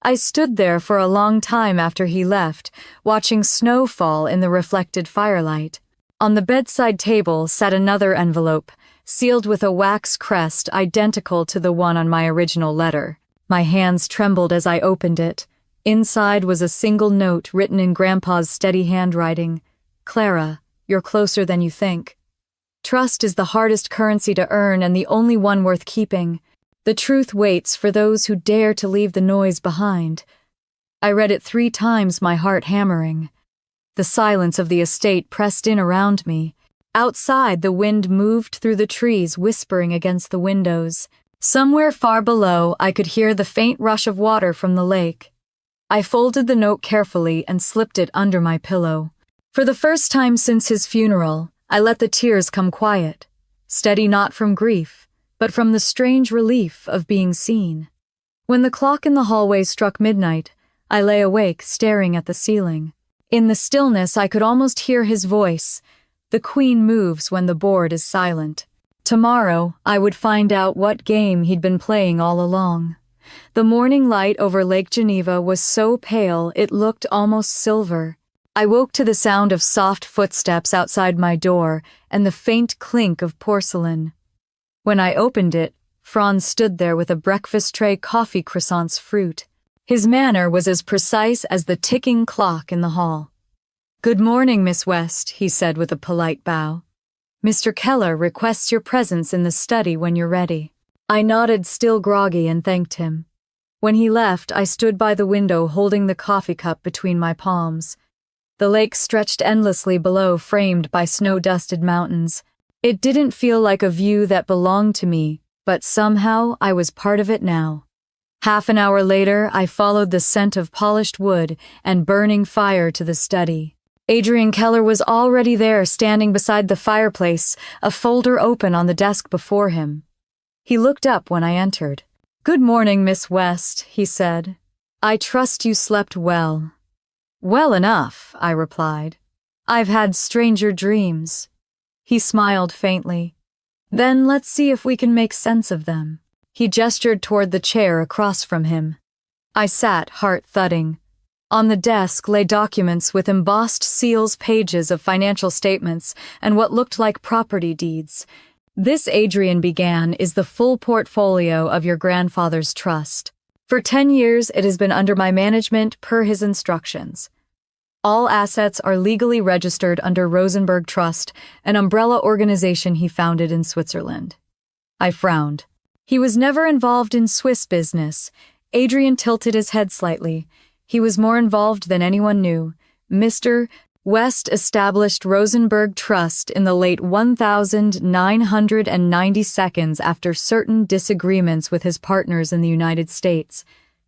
I stood there for a long time after he left, watching snow fall in the reflected firelight. On the bedside table sat another envelope, sealed with a wax crest identical to the one on my original letter. My hands trembled as I opened it. Inside was a single note written in Grandpa's steady handwriting. "Clara, you're closer than you think. Trust is the hardest currency to earn and the only one worth keeping. The truth waits for those who dare to leave the noise behind." I read it 3 times, my heart hammering. The silence of the estate pressed in around me. Outside, the wind moved through the trees, whispering against the windows. Somewhere far below, I could hear the faint rush of water from the lake. I folded the note carefully and slipped it under my pillow. For the first time since his funeral, I let the tears come quiet, steady not from grief, but from the strange relief of being seen. When the clock in the hallway struck midnight, I lay awake, staring at the ceiling. In the stillness, I could almost hear his voice. "The queen moves when the board is silent." Tomorrow, I would find out what game he'd been playing all along. The morning light over Lake Geneva was so pale it looked almost silver. I woke to the sound of soft footsteps outside my door and the faint clink of porcelain. When I opened it, Franz stood there with a breakfast tray, coffee, croissants, fruit. His manner was as precise as the ticking clock in the hall. "Good morning, Miss West," he said with a polite bow. "Mr. Keller requests your presence in the study when you're ready." I nodded, still groggy, and thanked him. When he left, I stood by the window holding the coffee cup between my palms. The lake stretched endlessly below, framed by snow-dusted mountains. It didn't feel like a view that belonged to me, but somehow I was part of it now. Half an hour later, I followed the scent of polished wood and burning fire to the study. Adrian Keller was already there, standing beside the fireplace, a folder open on the desk before him. He looked up when I entered. "Good morning, Miss West," he said. "I trust you slept well." "Well enough," I replied. "I've had stranger dreams." He smiled faintly. "Then let's see if we can make sense of them." He gestured toward the chair across from him. I sat, heart thudding. On the desk lay documents with embossed seals, pages of financial statements, and what looked like property deeds. "This," Adrian began, "is the full portfolio of your grandfather's trust. For 10 years, it has been under my management per his instructions. All assets are legally registered under Rosenberg Trust, an umbrella organization he founded in Switzerland." I frowned. "He was never involved in Swiss business." Adrian tilted his head slightly. "He was more involved than anyone knew. Mr. West established Rosenberg Trust in the late 1992 after certain disagreements with his partners in the United States.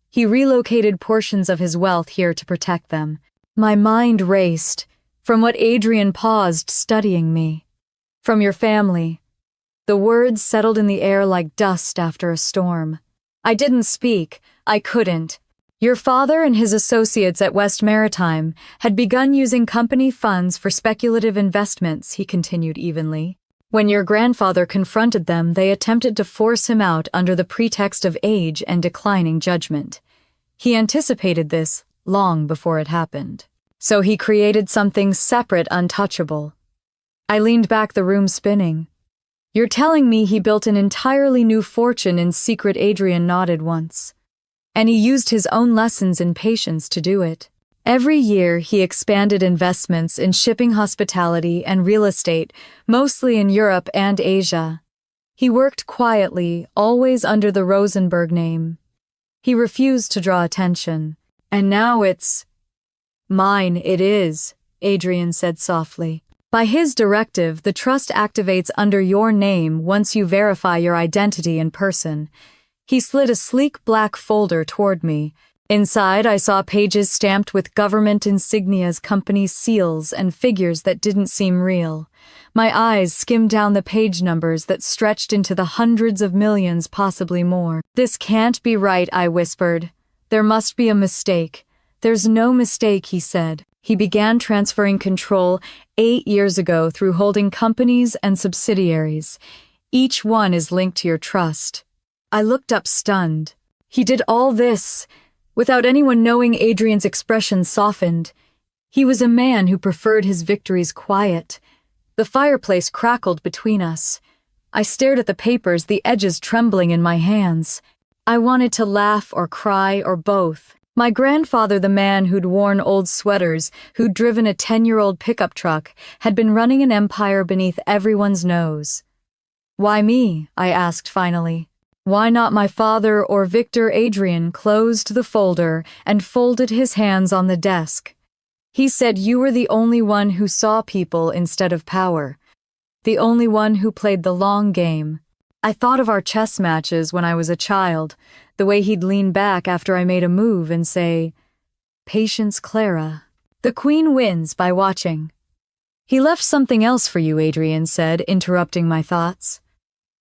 He relocated portions of his wealth here to protect them." My mind raced. From what Adrian paused, studying me. From your family. The words settled in the air like dust after a storm. I didn't speak. I couldn't. Your father and his associates at West Maritime had begun using company funds for speculative investments, he continued evenly. When your grandfather confronted them, they attempted to force him out under the pretext of age and declining judgment. He anticipated this long before it happened. So he created something separate, untouchable. I leaned back, the room spinning. You're telling me he built an entirely new fortune in secret? Adrian nodded once. And he used his own lessons in patience to do it. Every year, he expanded investments in shipping, hospitality, and real estate, mostly in Europe and Asia. He worked quietly, always under the Rosenberg name. He refused to draw attention. And now it's mine. It is, Adrian said softly. By his directive, the trust activates under your name once you verify your identity in person. He slid a sleek black folder toward me. Inside, I saw pages stamped with government insignias, company seals, and figures that didn't seem real. My eyes skimmed down the page numbers that stretched into the hundreds of millions, possibly more. This can't be right, I whispered. There must be a mistake. There's no mistake, he said. He began transferring control 8 years ago through holding companies and subsidiaries. Each one is linked to your trust. I looked up stunned. He did all this without anyone knowing. Adrian's expression softened. He was a man who preferred his victories quiet. The fireplace crackled between us. I stared at the papers, the edges trembling in my hands. I wanted to laugh or cry or both. My grandfather, the man who'd worn old sweaters, who'd driven a 10-year-old pickup truck, had been running an empire beneath everyone's nose. Why me? I asked finally. Why not my father or Victor? Adrian closed the folder and folded his hands on the desk. He said you were the only one who saw people instead of power. The only one who played the long game. I thought of our chess matches when I was a child, the way he'd lean back after I made a move and say, "Patience, Clara. The queen wins by watching." He left something else for you, Adrian said, interrupting my thoughts.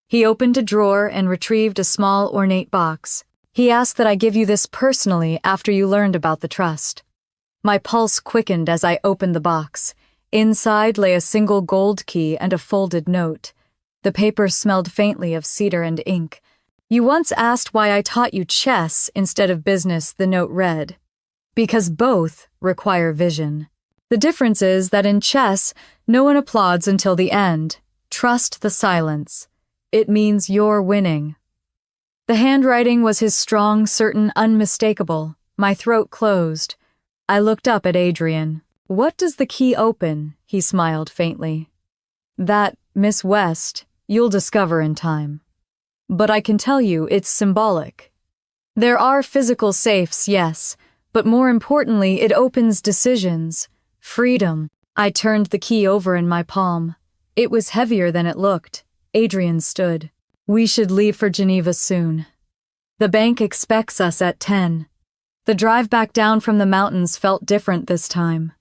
He opened a drawer and retrieved a small ornate box. He asked that I give you this personally after you learned about the trust. My pulse quickened as I opened the box. Inside lay a single gold key and a folded note. The paper smelled faintly of cedar and ink. You once asked why I taught you chess instead of business, the note read. Because both require vision. The difference is that in chess, no one applauds until the end. Trust the silence. It means you're winning. The handwriting was his strong, certain, unmistakable. My throat closed. I looked up at Adrian. What does the key open? He smiled faintly. That, Miss West, you'll discover in time. But I can tell you it's symbolic. There are physical safes, yes, but more importantly, it opens decisions. Freedom. I turned the key over in my palm. It was heavier than it looked. Adrian stood. We should leave for Geneva soon. The bank expects us at 10. The drive back down from the mountains felt different this time.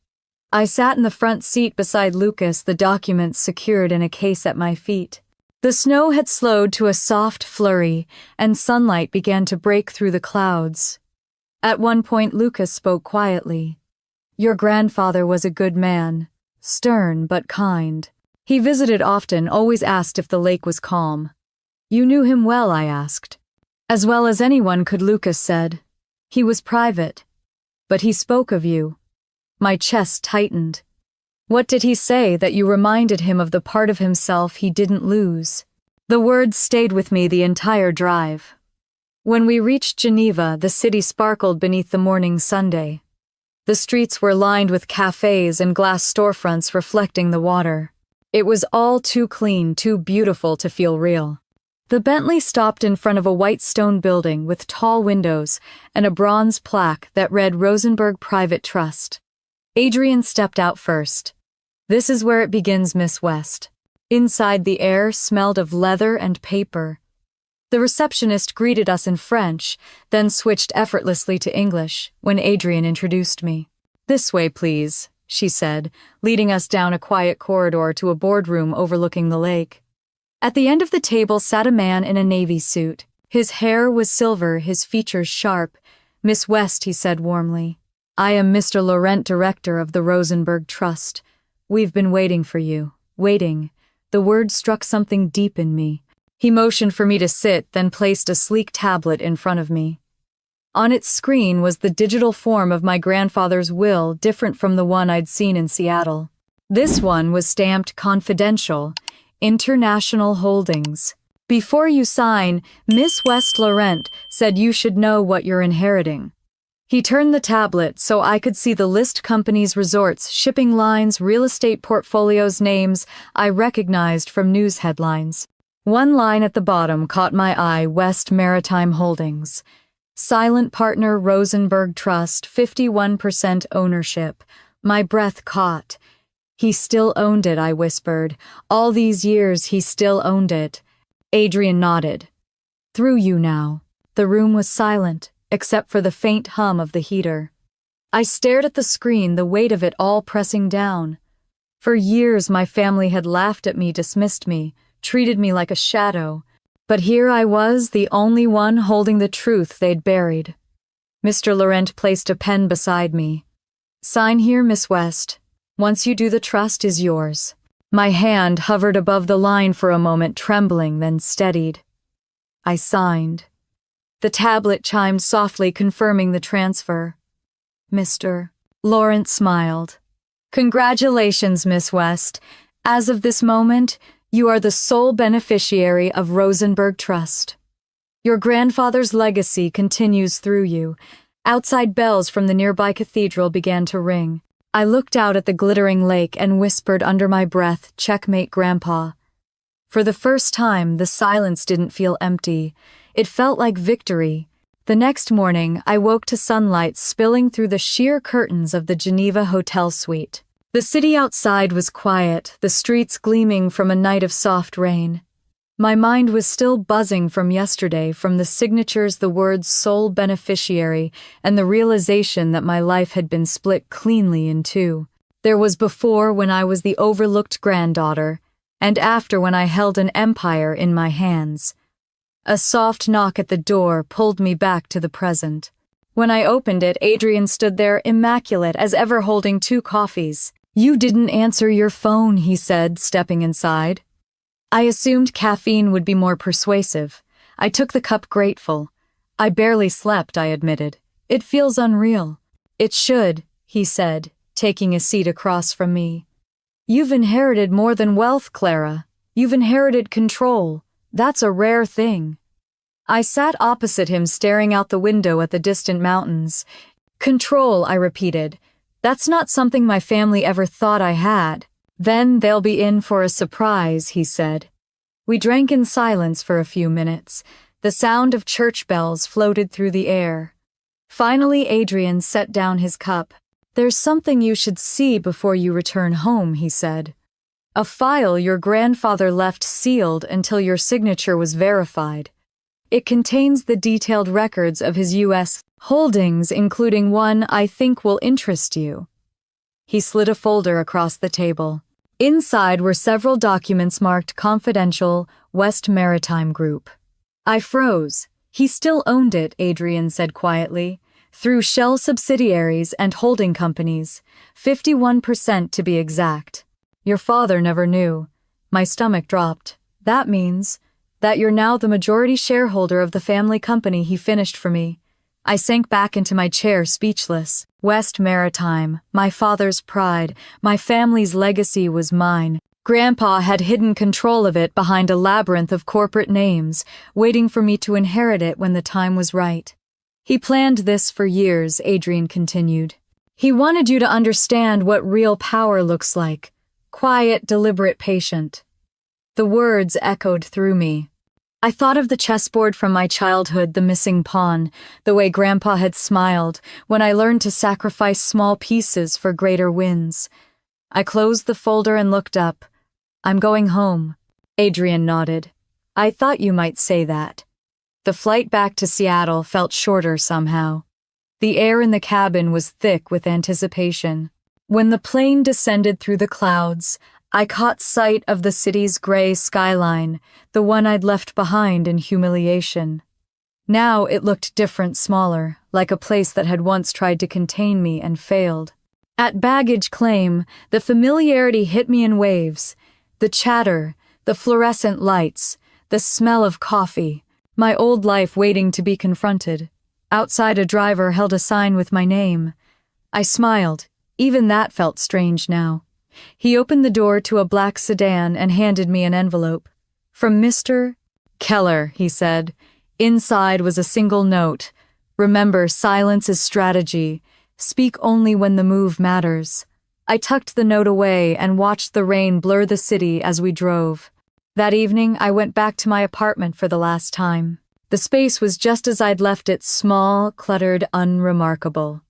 I sat in the front seat beside Lucas, the documents secured in a case at my feet. The snow had slowed to a soft flurry, and sunlight began to break through the clouds. At one point, Lucas spoke quietly. Your grandfather was a good man, stern but kind. He visited often, always asked if the lake was calm. You knew him well, I asked. As well as anyone could, Lucas said. He was private. But he spoke of you. My chest tightened. What did he say that you reminded him of the part of himself he didn't lose? The words stayed with me the entire drive. When we reached Geneva, the city sparkled beneath the morning Sunday. The streets were lined with cafes and glass storefronts reflecting the water. It was all too clean, too beautiful to feel real. The Bentley stopped in front of a white stone building with tall windows and a bronze plaque that read Rosenberg Private Trust. Adrian stepped out first. This is where it begins, Miss West. Inside, the air smelled of leather and paper. The receptionist greeted us in French, then switched effortlessly to English when Adrian introduced me. This way, please. she said, leading us down a quiet corridor to a boardroom overlooking the lake. At the end of the table sat a man in a navy suit. His hair was silver, his features sharp. "Miss West," he said warmly. "I am Mr. Laurent, director of the Rosenberg Trust. We've been waiting for you." Waiting. The word struck something deep in me. He motioned for me to sit, then placed a sleek tablet in front of me. On its screen was the digital form of my grandfather's will, different from the one I'd seen in Seattle. This one was stamped Confidential, International Holdings. "Before you sign, Miss West Laurent said you should know what you're inheriting." He turned the tablet so I could see the list companies, resorts, shipping lines, real estate portfolios, names I recognized from news headlines. One line at the bottom caught my eye: West Maritime Holdings. Silent partner Rosenberg Trust, 51% ownership. My breath caught. He still owned it, I whispered. All these years he still owned it. Adrian nodded. "Through you now." The room was silent, except for the faint hum of the heater. I stared at the screen, the weight of it all pressing down. For years my family had laughed at me, dismissed me, treated me like a shadow. But here I was, the only one holding the truth they'd buried. Mr. Laurent placed a pen beside me. "Sign here, Miss West. Once you do, the trust is yours." My hand hovered above the line for a moment, trembling, then steadied. I signed. The tablet chimed softly, confirming the transfer. Mr. Laurent smiled. "Congratulations, Miss West. As of this moment, you are the sole beneficiary of Rosenberg Trust. Your grandfather's legacy continues through you." Outside bells from the nearby cathedral began to ring. I looked out at the glittering lake and whispered under my breath, "Checkmate, Grandpa." For the first time, the silence didn't feel empty. It felt like victory. The next morning, I woke to sunlight spilling through the sheer curtains of the Geneva hotel suite. The city outside was quiet, the streets gleaming from a night of soft rain. My mind was still buzzing from yesterday, from the signatures, the words "sole beneficiary," and the realization that my life had been split cleanly in two. There was before, when I was the overlooked granddaughter, and after, when I held an empire in my hands. A soft knock at the door pulled me back to the present. When I opened it, Adrian stood there, immaculate as ever, holding 2 coffees. "You didn't answer your phone," he said, stepping inside. I assumed caffeine would be more persuasive. I took the cup, grateful. "I barely slept," I admitted. "It feels unreal." "It should," he said, taking a seat across from me. "You've inherited more than wealth, Clara. You've inherited control. That's a rare thing." I sat opposite him, staring out the window at the distant mountains. "Control," I repeated. "That's not something my family ever thought I had." "Then they'll be in for a surprise," he said. We drank in silence for a few minutes. The sound of church bells floated through the air. Finally, Adrian set down his cup. "There's something you should see before you return home," he said. "A file your grandfather left sealed until your signature was verified. It contains the detailed records of his U.S. holdings, including one I think will interest you." He slid a folder across the table. Inside were several documents marked Confidential, West Maritime Group. I froze. He still owned it, Adrian said quietly, through shell subsidiaries and holding companies, 51% to be exact. "Your father never knew." My stomach dropped. "That means that you're now the majority shareholder of the family company he finished for me." I sank back into my chair, speechless. West Maritime, my father's pride, my family's legacy was mine. Grandpa had hidden control of it behind a labyrinth of corporate names, waiting for me to inherit it when the time was right. "He planned this for years," Adrian continued. "He wanted you to understand what real power looks like. Quiet, deliberate, patient." The words echoed through me. I thought of the chessboard from my childhood, the missing pawn, the way Grandpa had smiled when I learned to sacrifice small pieces for greater wins. I closed the folder and looked up. "I'm going home." Adrian nodded. "I thought you might say that." The flight back to Seattle felt shorter somehow. The air in the cabin was thick with anticipation. When the plane descended through the clouds, I caught sight of the city's gray skyline, the one I'd left behind in humiliation. Now it looked different, smaller, like a place that had once tried to contain me and failed. At baggage claim, the familiarity hit me in waves. The chatter, the fluorescent lights, the smell of coffee, my old life waiting to be confronted. Outside, a driver held a sign with my name. I smiled. Even that felt strange now. He opened the door to a black sedan and handed me an envelope. From Mr. Keller, he said. Inside was a single note. Remember, silence is strategy. Speak only when the move matters. I tucked the note away and watched the rain blur the city as we drove. That evening, I went back to my apartment for the last time. The space was just as I'd left it, small, cluttered, unremarkable.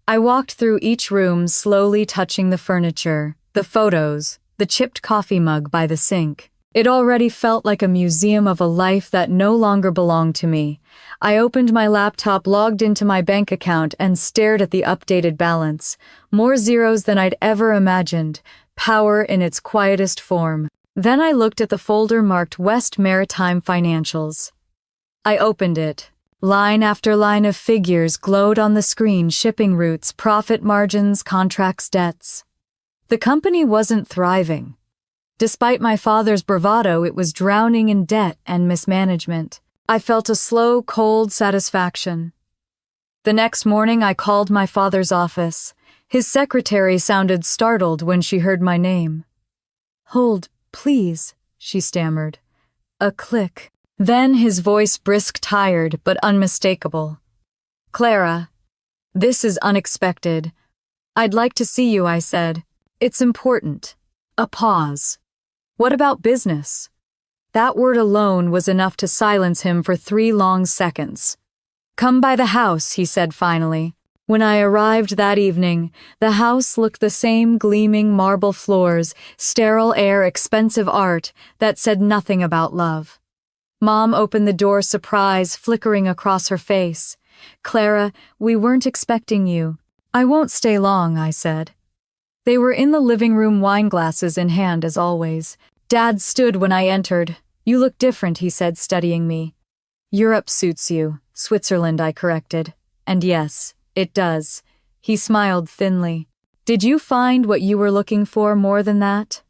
I walked through each room, slowly touching the furniture, the photos, the chipped coffee mug by the sink. It already felt like a museum of a life that no longer belonged to me. I opened my laptop, logged into my bank account, and stared at the updated balance. More zeros than I'd ever imagined. Power in its quietest form. Then I looked at the folder marked West Maritime Financials. I opened it. Line after line of figures glowed on the screen: shipping routes, profit margins, contracts, debts. The company wasn't thriving. Despite my father's bravado, it was drowning in debt and mismanagement. I felt a slow, cold satisfaction. The next morning, I called my father's office. His secretary sounded startled when she heard my name. "Hold, please," she stammered. A click. Then his voice, brisk, tired, but unmistakable. "Clara, this is unexpected. I'd like to see you," I said. "It's important." A pause. "What about business?" That word alone was enough to silence him for 3 long seconds. "Come by the house," he said finally. When I arrived that evening, the house looked the same: gleaming marble floors, sterile air, expensive art that said nothing about love. Mom opened the door, surprise flickering across her face. "Clara, we weren't expecting you." "I won't stay long," I said. They were in the living room, wine glasses in hand as always. Dad stood when I entered. "You look different," he said, studying me. "Europe suits you." "Switzerland," I corrected. "And yes, it does." He smiled thinly. "Did you find what you were looking for, more than that?"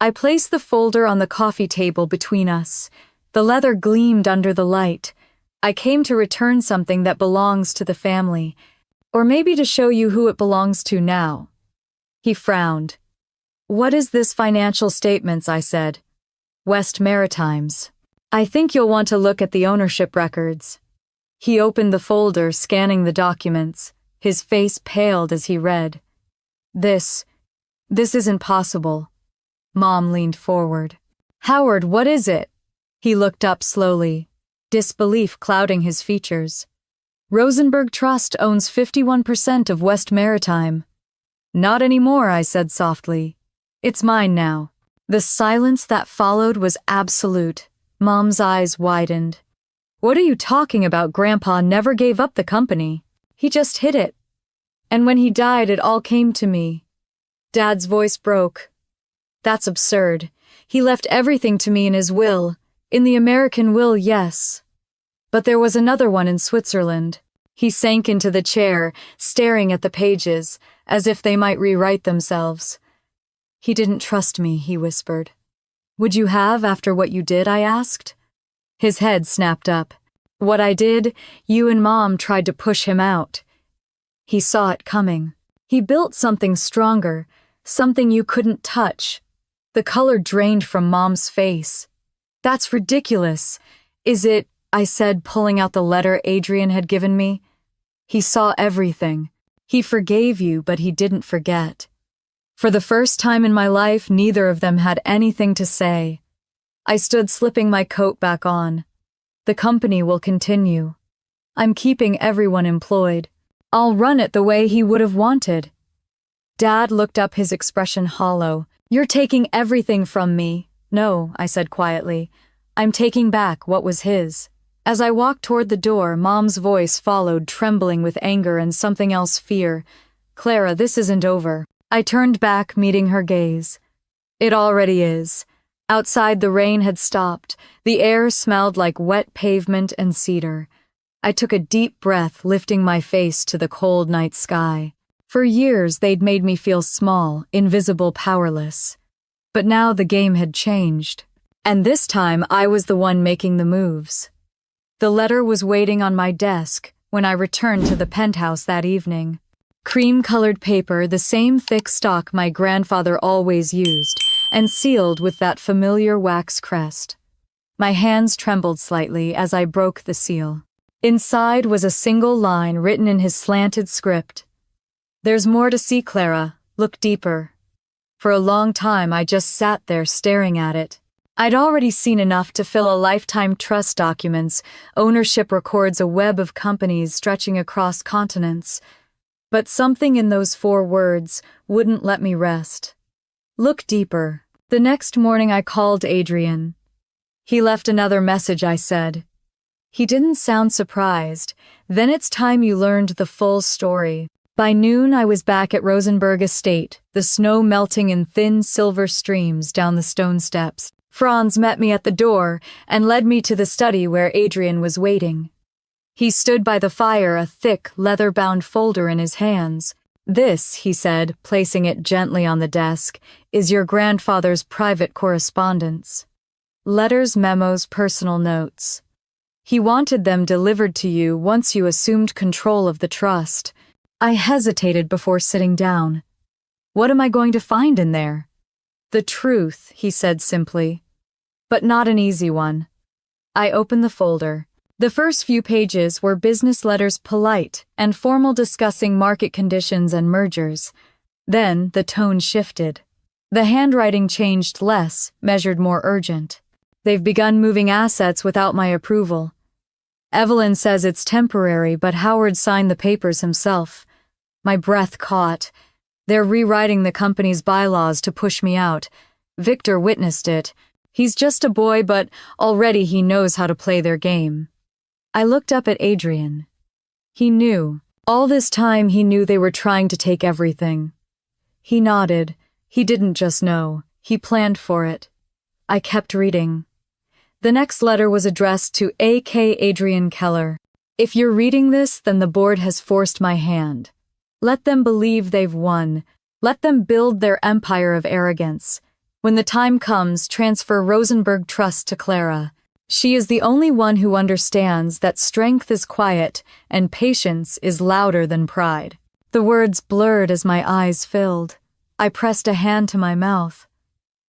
I placed the folder on the coffee table between us. The leather gleamed under the light. "I came to return something that belongs to the family. Or maybe to show you who it belongs to now." He frowned. "What is this?" "Financial statements," I said. "West Maritimes. I think you'll want to look at the ownership records." He opened the folder, scanning the documents. His face paled as he read. This isn't possible." Mom leaned forward. "Howard, what is it?" He looked up slowly, disbelief clouding his features. "Rosenberg Trust owns 51% of West Maritime." "Not anymore," I said softly. "It's mine now." The silence that followed was absolute. Mom's eyes widened. "What are you talking about? Grandpa never gave up the company. He just hid it. And when he died, it all came to me." Dad's voice broke. "That's absurd. He left everything to me in his will. In the American will, yes. But there was another one in Switzerland." He sank into the chair, staring at the pages, as if they might rewrite themselves. "He didn't trust me," he whispered. "Would you have, after what you did?" I asked. His head snapped up. "What I did, you and Mom tried to push him out. He saw it coming. He built something stronger, something you couldn't touch." The color drained from Mom's face. "That's ridiculous." "Is it?" I said, pulling out the letter Adrian had given me. "He saw everything. He forgave you, but he didn't forget." For the first time in my life, neither of them had anything to say. I stood, slipping my coat back on. "The company will continue. I'm keeping everyone employed. I'll run it the way he would have wanted." Dad looked up, his expression hollow. "You're taking everything from me." "No," I said quietly. "I'm taking back what was his." As I walked toward the door, Mom's voice followed, trembling with anger and something else, fear. "Clara, this isn't over." I turned back, meeting her gaze. It already is. Outside, the rain had stopped. The air smelled like wet pavement and cedar. I took a deep breath, lifting my face to the cold night sky. For years, they'd made me feel small, invisible, powerless. But now the game had changed. And this time, I was the one making the moves. The letter was waiting on my desk when I returned to the penthouse that evening. Cream-colored paper, the same thick stock my grandfather always used, and sealed with that familiar wax crest. My hands trembled slightly as I broke the seal. Inside was a single line written in his slanted script. "There's more to see, Clara. Look deeper." For a long time, I just sat there staring at it. I'd already seen enough to fill a lifetime trust documents. Ownership records a web of companies stretching across continents. But something in those 4 words wouldn't let me rest. Look deeper. The next morning I called Adrian. He left another message, I said. He didn't sound surprised. Then it's time you learned the full story. By noon I was back at Rosenberg Estate, the snow melting in thin silver streams down the stone steps. Franz met me at the door and led me to the study where Adrian was waiting. He stood by the fire, a thick, leather-bound folder in his hands. "This," he said, placing it gently on the desk, "is your grandfather's private correspondence. Letters, memos, personal notes. He wanted them delivered to you once you assumed control of the trust." I hesitated before sitting down. "What am I going to find in there?" "The truth," he said simply. "But not an easy one." I opened the folder. The first few pages were business letters, polite and formal, discussing market conditions and mergers. Then the tone shifted. The handwriting changed, less, measured, more urgent. "They've begun moving assets without my approval. Evelyn says it's temporary, but Howard signed the papers himself." My breath caught. "They're rewriting the company's bylaws to push me out. Victor witnessed it. He's just a boy, but already he knows how to play their game." I looked up at Adrian. He knew. All this time he knew they were trying to take everything. He nodded. He didn't just know. He planned for it. I kept reading. The next letter was addressed to A.K. Adrian Keller. "If you're reading this, then the board has forced my hand. Let them believe they've won. Let them build their empire of arrogance. When the time comes, transfer Rosenberg Trust to Clara. She is the only one who understands that strength is quiet and patience is louder than pride." The words blurred as my eyes filled. I pressed a hand to my mouth.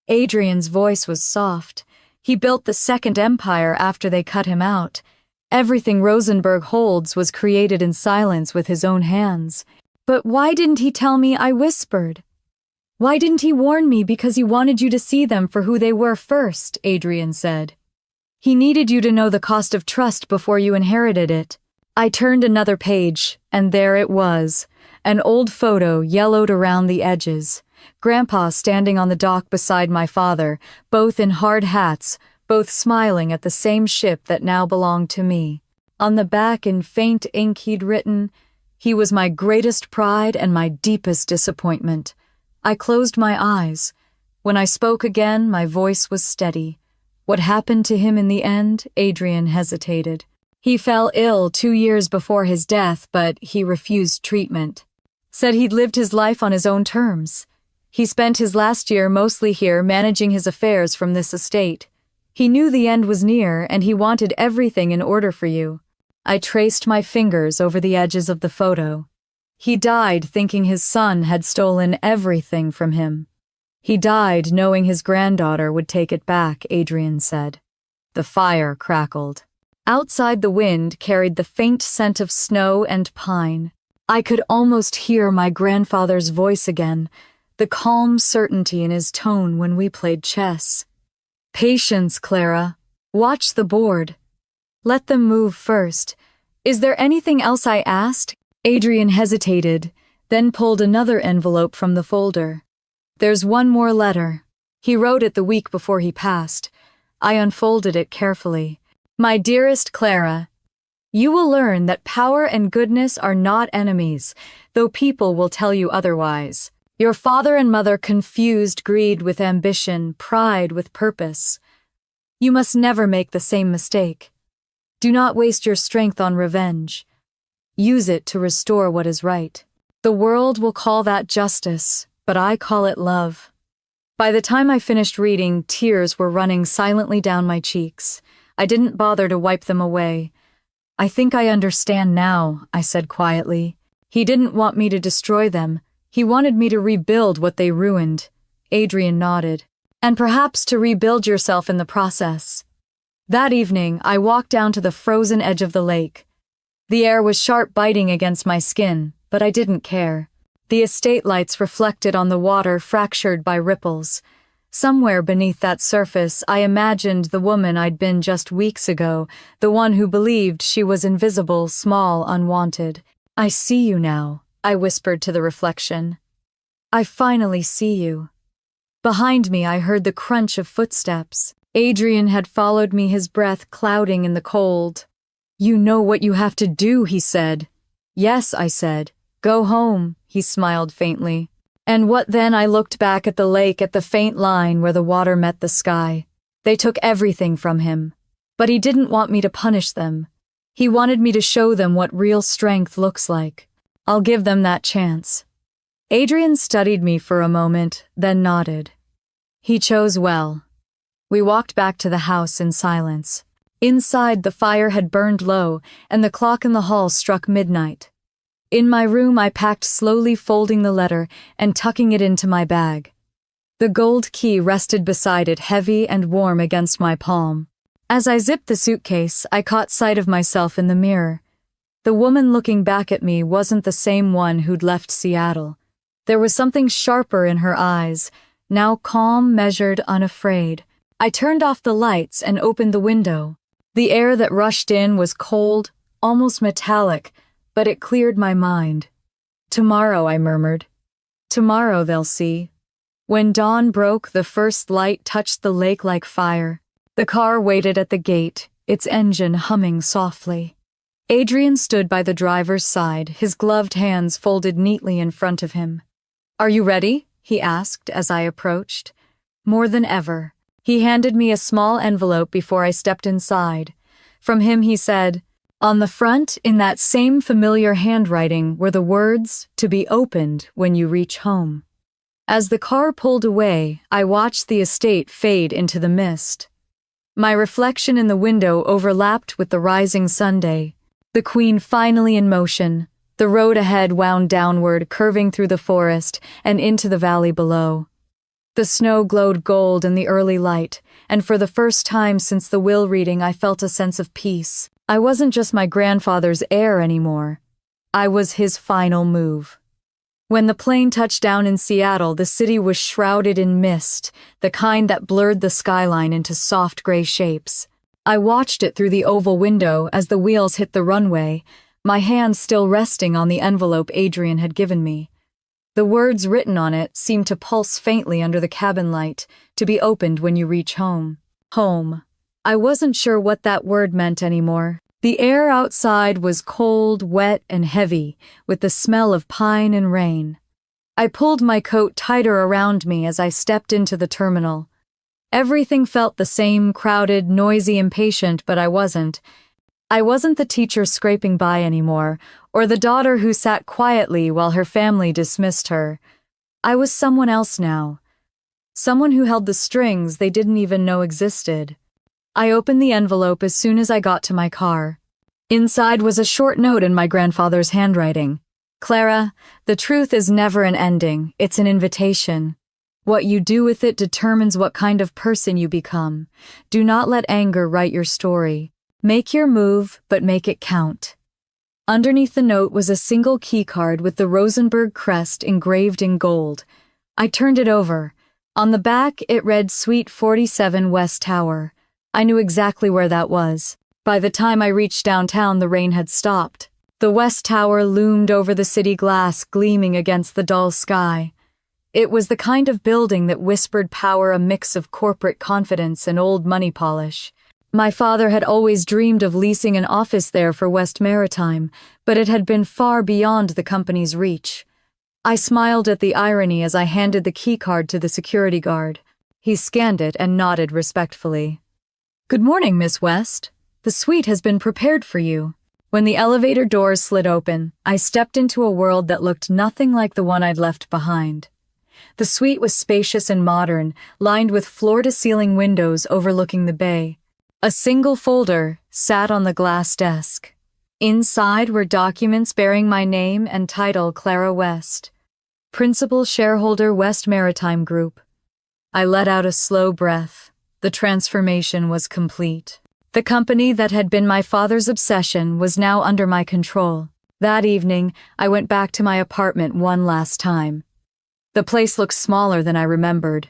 Adrian's voice was soft. He built the second empire after they cut him out. Everything Rosenberg holds was created in silence with his own hands. "But why didn't he tell me?" I whispered. "Why didn't he warn me? Because he wanted you to see them for who they were first," Adrian said. "He needed you to know the cost of trust before you inherited it." I turned another page, and there it was, an old photo yellowed around the edges. Grandpa standing on the dock beside my father, both in hard hats, both smiling at the same ship that now belonged to me. On the back in faint ink he'd written, "He was my greatest pride and my deepest disappointment." I closed my eyes. When I spoke again, my voice was steady. "What happened to him in the end?" Adrian hesitated. "He fell ill 2 years before his death, but he refused treatment. Said he'd lived his life on his own terms. He spent his last year mostly here managing his affairs from this estate. He knew the end was near and he wanted everything in order for you." I traced my fingers over the edges of the photo. "He died thinking his son had stolen everything from him. He died knowing his granddaughter would take it back," Adrian said. The fire crackled. Outside, the wind carried the faint scent of snow and pine. I could almost hear my grandfather's voice again, the calm certainty in his tone when we played chess. "Patience, Clara. Watch the board. Let them move first. Is there anything else?" I asked. Adrian hesitated, then pulled another envelope from the folder. "There's one more letter. He wrote it the week before he passed." I unfolded it carefully. "My dearest Clara, you will learn that power and goodness are not enemies, though people will tell you otherwise. Your father and mother confused greed with ambition, pride with purpose. You must never make the same mistake. Do not waste your strength on revenge. Use it to restore what is right. The world will call that justice, but I call it love. By the time I finished reading, tears were running silently down my cheeks. I didn't bother to wipe them away. I think I understand now, I said quietly. He didn't want me to destroy them. He wanted me to rebuild what they ruined. Adrian nodded. And perhaps to rebuild yourself in the process. That evening, I walked down to the frozen edge of the lake. The air was sharp biting against my skin, but I didn't care. The estate lights reflected on the water fractured by ripples. Somewhere beneath that surface, I imagined the woman I'd been just weeks ago, the one who believed she was invisible, small, unwanted. I see you now, I whispered to the reflection. I finally see you. Behind me, I heard the crunch of footsteps. Adrian had followed me, his breath clouding in the cold. You know what you have to do, he said. Yes, I said. Go home, he smiled faintly. And what then? I looked back at the lake, at the faint line where the water met the sky. They took everything from him. But he didn't want me to punish them. He wanted me to show them what real strength looks like. I'll give them that chance. Adrian studied me for a moment, then nodded. He chose well. We walked back to the house in silence. Inside, the fire had burned low, and the clock in the hall struck midnight. In my room, I packed, slowly folding the letter and tucking it into my bag. The gold key rested beside it, heavy and warm against my palm. As I zipped the suitcase, I caught sight of myself in the mirror. The woman looking back at me wasn't the same one who'd left Seattle. There was something sharper in her eyes, now calm, measured, unafraid. I turned off the lights and opened the window. The air that rushed in was cold, almost metallic, but it cleared my mind. Tomorrow, I murmured. Tomorrow they'll see. When dawn broke, the first light touched the lake like fire. The car waited at the gate, its engine humming softly. Adrian stood by the driver's side, his gloved hands folded neatly in front of him. Are you ready? He asked as I approached. More than ever. He handed me a small envelope before I stepped inside. From him he said, on the front, in that same familiar handwriting, were the words, to be opened when you reach home. As the car pulled away, I watched the estate fade into the mist. My reflection in the window overlapped with the rising Sunday. The Queen finally in motion. The road ahead wound downward, curving through the forest and into the valley below. The snow glowed gold in the early light, and for the first time since the will reading I felt a sense of peace. I wasn't just my grandfather's heir anymore. I was his final move. When the plane touched down in Seattle, the city was shrouded in mist, the kind that blurred the skyline into soft gray shapes. I watched it through the oval window as the wheels hit the runway, my hand still resting on the envelope Adrian had given me. The words written on it seemed to pulse faintly under the cabin light, to be opened when you reach home. Home. I wasn't sure what that word meant anymore. The air outside was cold, wet, and heavy, with the smell of pine and rain. I pulled my coat tighter around me as I stepped into the terminal. Everything felt the same, crowded, noisy, impatient, but I wasn't. I wasn't the teacher scraping by anymore, or the daughter who sat quietly while her family dismissed her. I was someone else now. Someone who held the strings they didn't even know existed. I opened the envelope as soon as I got to my car. Inside was a short note in my grandfather's handwriting. Clara, the truth is never an ending, it's an invitation. What you do with it determines what kind of person you become. Do not let anger write your story. Make your move, but make it count. Underneath the note was a single key card with the Rosenberg crest engraved in gold. I turned it over. On the back, it read Suite 47 West Tower. I knew exactly where that was. By the time I reached downtown, the rain had stopped. The West Tower loomed over the city glass, gleaming against the dull sky. It was the kind of building that whispered power, a mix of corporate confidence and old money polish. My father had always dreamed of leasing an office there for West Maritime, but it had been far beyond the company's reach. I smiled at the irony as I handed the keycard to the security guard. He scanned it and nodded respectfully. "Good morning, Miss West. The suite has been prepared for you." When the elevator doors slid open, I stepped into a world that looked nothing like the one I'd left behind. The suite was spacious and modern, lined with floor-to-ceiling windows overlooking the bay. A single folder sat on the glass desk. Inside were documents bearing my name and title, Clara West, Principal Shareholder, West Maritime Group. I let out a slow breath. The transformation was complete. The company that had been my father's obsession was now under my control. That evening, I went back to my apartment one last time. The place looked smaller than I remembered.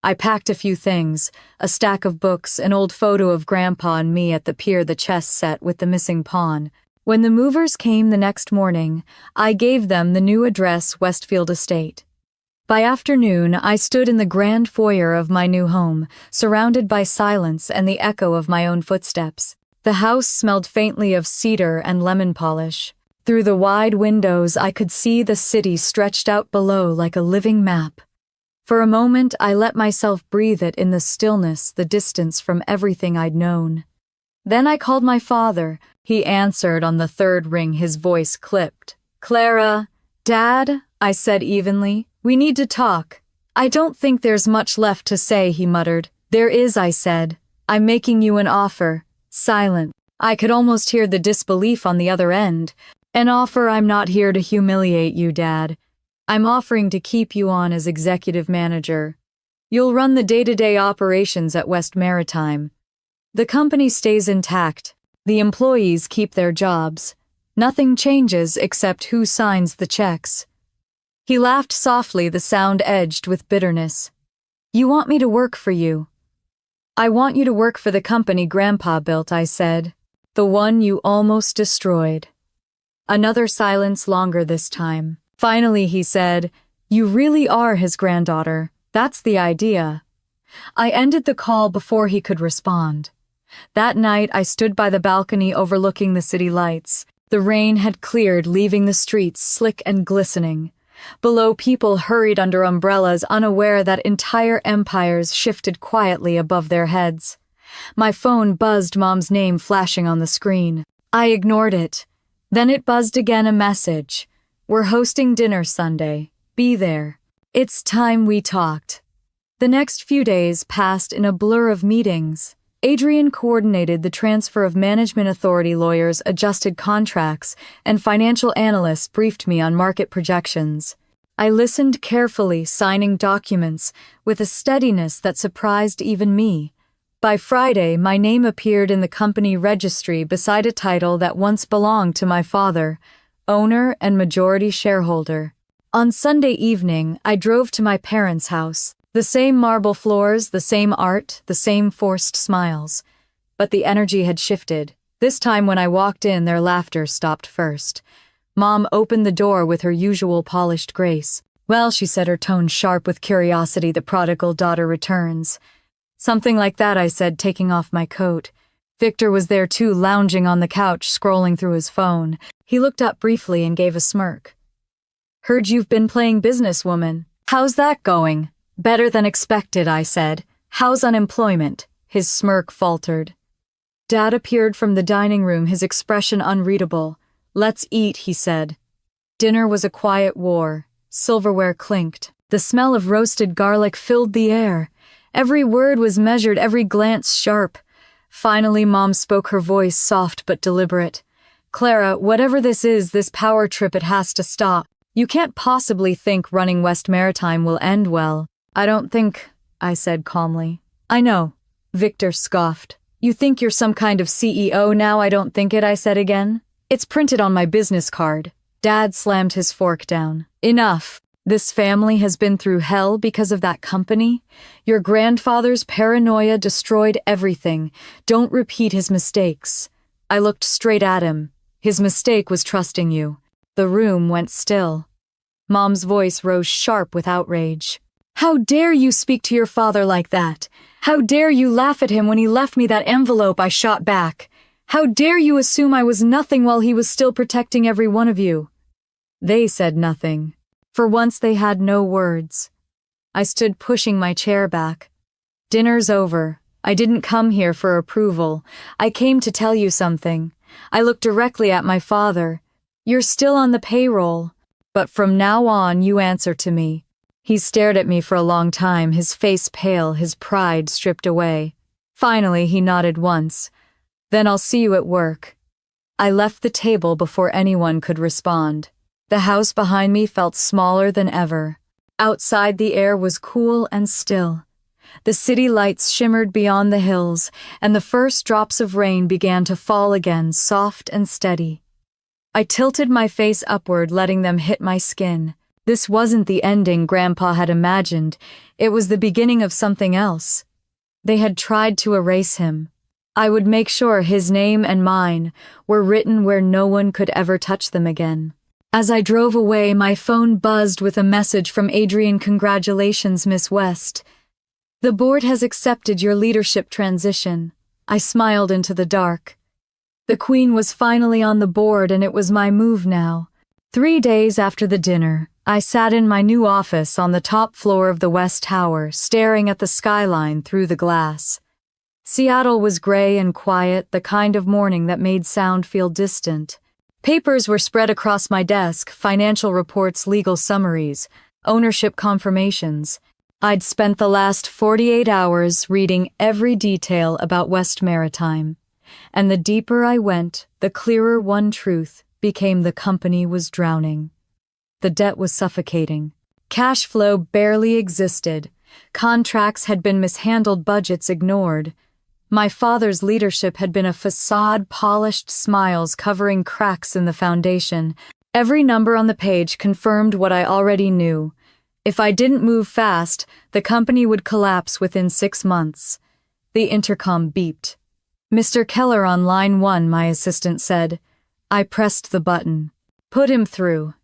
I packed a few things, a stack of books, an old photo of Grandpa and me at the pier, the chess set with the missing pawn. When the movers came the next morning, I gave them the new address, Westfield Estate. By afternoon, I stood in the grand foyer of my new home, surrounded by silence and the echo of my own footsteps. The house smelled faintly of cedar and lemon polish. Through the wide windows, I could see the city stretched out below like a living map. For a moment, I let myself breathe it in the stillness, the distance from everything I'd known. Then I called my father. He answered on the third ring, his voice clipped. "Clara." "Dad," I said evenly, "we need to talk." "I don't think there's much left to say," he muttered. "There is," I said. "I'm making you an offer." Silent. I could almost hear the disbelief on the other end. "An offer? I'm not here to humiliate you, Dad. I'm offering to keep you on as executive manager. You'll run the day-to-day operations at West Maritime. The company stays intact. The employees keep their jobs. Nothing changes except who signs the checks." He laughed softly, the sound edged with bitterness. "You want me to work for you?" "I want you to work for the company Grandpa built," I said. "The one you almost destroyed." Another silence, longer this time. Finally, he said, "You really are his granddaughter. That's the idea." I ended the call before he could respond. That night, I stood by the balcony overlooking the city lights. The rain had cleared, leaving the streets slick and glistening. Below, people hurried under umbrellas, unaware that entire empires shifted quietly above their heads. My phone buzzed, Mom's name flashing on the screen. I ignored it. Then it buzzed again, a message. "We're hosting dinner Sunday. Be there." It's time we talked. The next few days passed in a blur of meetings. Adrian coordinated the transfer of management authority, lawyers adjusted contracts, and financial analysts briefed me on market projections. I listened carefully, signing documents with a steadiness that surprised even me. By Friday, my name appeared in the company registry beside a title that once belonged to my father, owner and majority shareholder. On Sunday evening, I drove to my parents' house. The same marble floors, the same art, the same forced smiles. But the energy had shifted. This time when I walked in, their laughter stopped first. Mom opened the door with her usual polished grace. "Well," she said, her tone sharp with curiosity, "the prodigal daughter returns." "Something like that," I said, taking off my coat. Victor was there too, lounging on the couch, scrolling through his phone. He looked up briefly and gave a smirk. "Heard you've been playing businesswoman. How's that going?" "Better than expected," I said. "How's unemployment?" His smirk faltered. Dad appeared from the dining room, his expression unreadable. "Let's eat," he said. Dinner was a quiet war. Silverware clinked. The smell of roasted garlic filled the air. Every word was measured, every glance sharp. Finally, Mom spoke, her voice soft but deliberate. "Clara, whatever this is, this power trip, it has to stop. You can't possibly think running West Maritime will end well." "I don't think," I said calmly. "I know," Victor scoffed. "You think you're some kind of CEO now?" "I don't think it," I said again. "It's printed on my business card." Dad slammed his fork down. "Enough. This family has been through hell because of that company. Your grandfather's paranoia destroyed everything. Don't repeat his mistakes." I looked straight at him. "His mistake was trusting you." The room went still. Mom's voice rose sharp with outrage. "How dare you speak to your father like that? How dare you laugh at him when he left me that envelope?" I shot back. "How dare you assume I was nothing while he was still protecting every one of you?" They said nothing. For once they had no words. I stood pushing my chair back. Dinner's over. I didn't come here for approval. I came to tell you something. I looked directly at my father. You're still on the payroll, but from now on you answer to me. He stared at me for a long time, his face pale, his pride stripped away. Finally, he nodded once. Then I'll see you at work. I left the table before anyone could respond. The house behind me felt smaller than ever. Outside, the air was cool and still. The city lights shimmered beyond the hills, and the first drops of rain began to fall again, soft and steady. I tilted my face upward, letting them hit my skin. This wasn't the ending Grandpa had imagined. It was the beginning of something else. They had tried to erase him. I would make sure his name and mine were written where no one could ever touch them again. As I drove away, my phone buzzed with a message from Adrian. Congratulations, Miss West. The board has accepted your leadership transition. I smiled into the dark. The Queen was finally on the board, and it was my move now. 3 days after the dinner, I sat in my new office on the top floor of the West Tower, staring at the skyline through the glass. Seattle was gray and quiet, the kind of morning that made sound feel distant. Papers were spread across my desk, financial reports, legal summaries, ownership confirmations. I'd spent the last 48 hours reading every detail about West Maritime, and the deeper I went, the clearer one truth became: the company was drowning. The debt was suffocating. Cash flow barely existed. Contracts had been mishandled, budgets ignored. My father's leadership had been a facade, polished smiles covering cracks in the foundation. Every number on the page confirmed what I already knew. If I didn't move fast, the company would collapse within 6 months. The intercom beeped. Mr. Keller on line 1, my assistant said. I pressed the button. Put him through.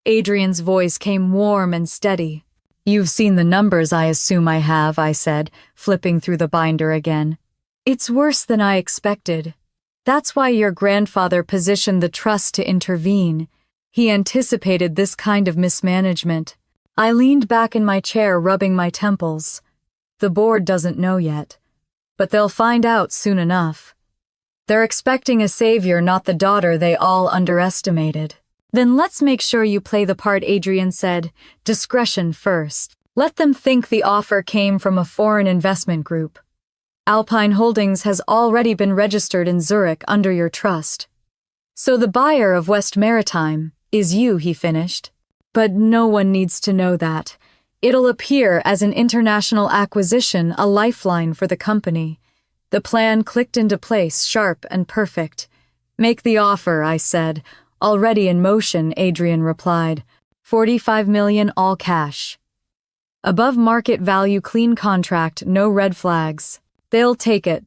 Adrian's voice came warm and steady. You've seen the numbers, I assume I have, I said, flipping through the binder again. It's worse than I expected. That's why your grandfather positioned the trust to intervene. He anticipated this kind of mismanagement. I leaned back in my chair, rubbing my temples. The board doesn't know yet, but they'll find out soon enough. They're expecting a savior, not the daughter they all underestimated. Then let's make sure you play the part, Adrian said. Discretion first. Let them think the offer came from a foreign investment group. Alpine Holdings has already been registered in Zurich under your trust. So the buyer of West Maritime is you, he finished. But no one needs to know that. It'll appear as an international acquisition, a lifeline for the company. The plan clicked into place, sharp and perfect. Make the offer, I said. Already in motion, Adrian replied. 45 million all cash. Above market value, clean contract, no red flags. They'll take it.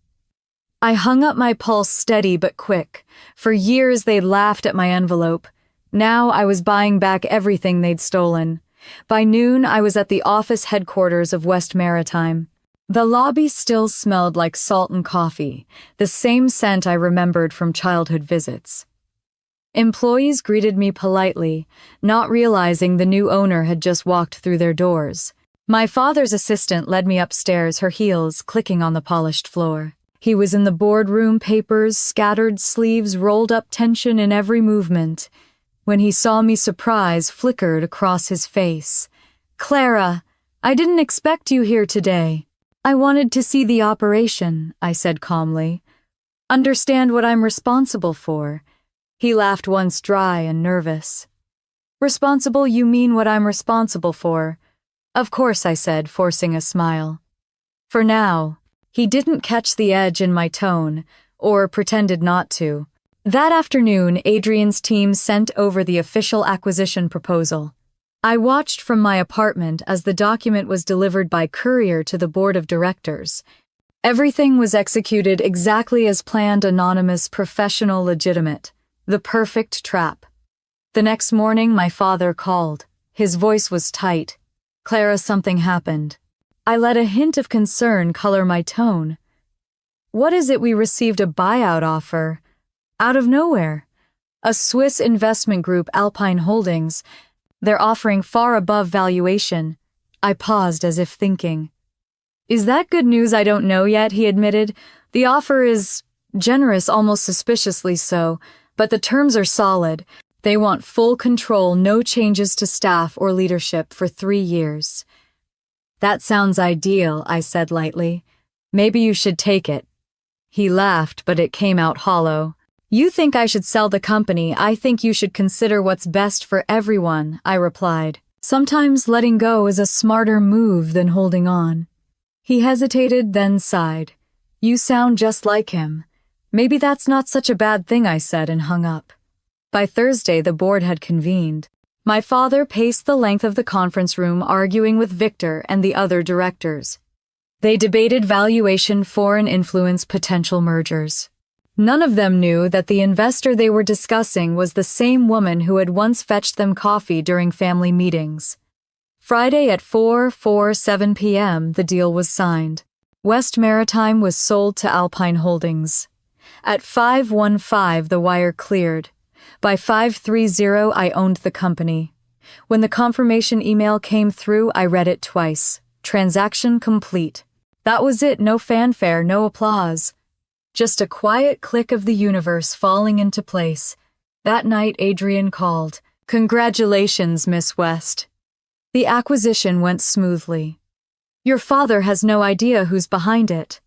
I hung up my pulse, steady but quick. For years they'd laughed at my envelope. Now I was buying back everything they'd stolen. By noon, I was at the office headquarters of West Maritime. The lobby still smelled like salt and coffee, the same scent I remembered from childhood visits. Employees greeted me politely, not realizing the new owner had just walked through their doors. My father's assistant led me upstairs, her heels clicking on the polished floor. He was in the boardroom, papers scattered, sleeves rolled up, tension in every movement. When he saw me, surprise flickered across his face. Clara, I didn't expect you here today. I wanted to see the operation, I said calmly. Understand what I'm responsible for. He laughed once, dry and nervous. Responsible? You mean what I'm responsible for? Of course, I said, forcing a smile. For now. He didn't catch the edge in my tone, or pretended not to. That afternoon, Adrian's team sent over the official acquisition proposal. I watched from my apartment as the document was delivered by courier to the board of directors. Everything was executed exactly as planned, anonymous, professional, legitimate. The perfect trap. The next morning, my father called. His voice was tight. Clara, something happened. I let a hint of concern color my tone. What is it? We received a buyout offer. Out of nowhere. A Swiss investment group, Alpine Holdings. They're offering far above valuation. I paused as if thinking. Is that good news? I don't know yet, he admitted. The offer is generous, almost suspiciously so, but the terms are solid. They want full control, no changes to staff or leadership for 3 years. That sounds ideal, I said lightly. Maybe you should take it. He laughed, but it came out hollow. You think I should sell the company. I think you should consider what's best for everyone, I replied. Sometimes letting go is a smarter move than holding on. He hesitated, then sighed. You sound just like him. Maybe that's not such a bad thing, I said, and hung up. By Thursday, the board had convened. My father paced the length of the conference room, arguing with Victor and the other directors. They debated valuation, foreign influence, potential mergers. None of them knew that the investor they were discussing was the same woman who had once fetched them coffee during family meetings. Friday at 4:47 p.m., the deal was signed. West Maritime was sold to Alpine Holdings. At 5:15, the wire cleared. By 5:30, I owned the company. When the confirmation email came through, I read it twice. Transaction complete. That was it, no fanfare, no applause. Just a quiet click of the universe falling into place. That night, Adrian called. Congratulations, Miss West. The acquisition went smoothly. Your father has no idea who's behind it.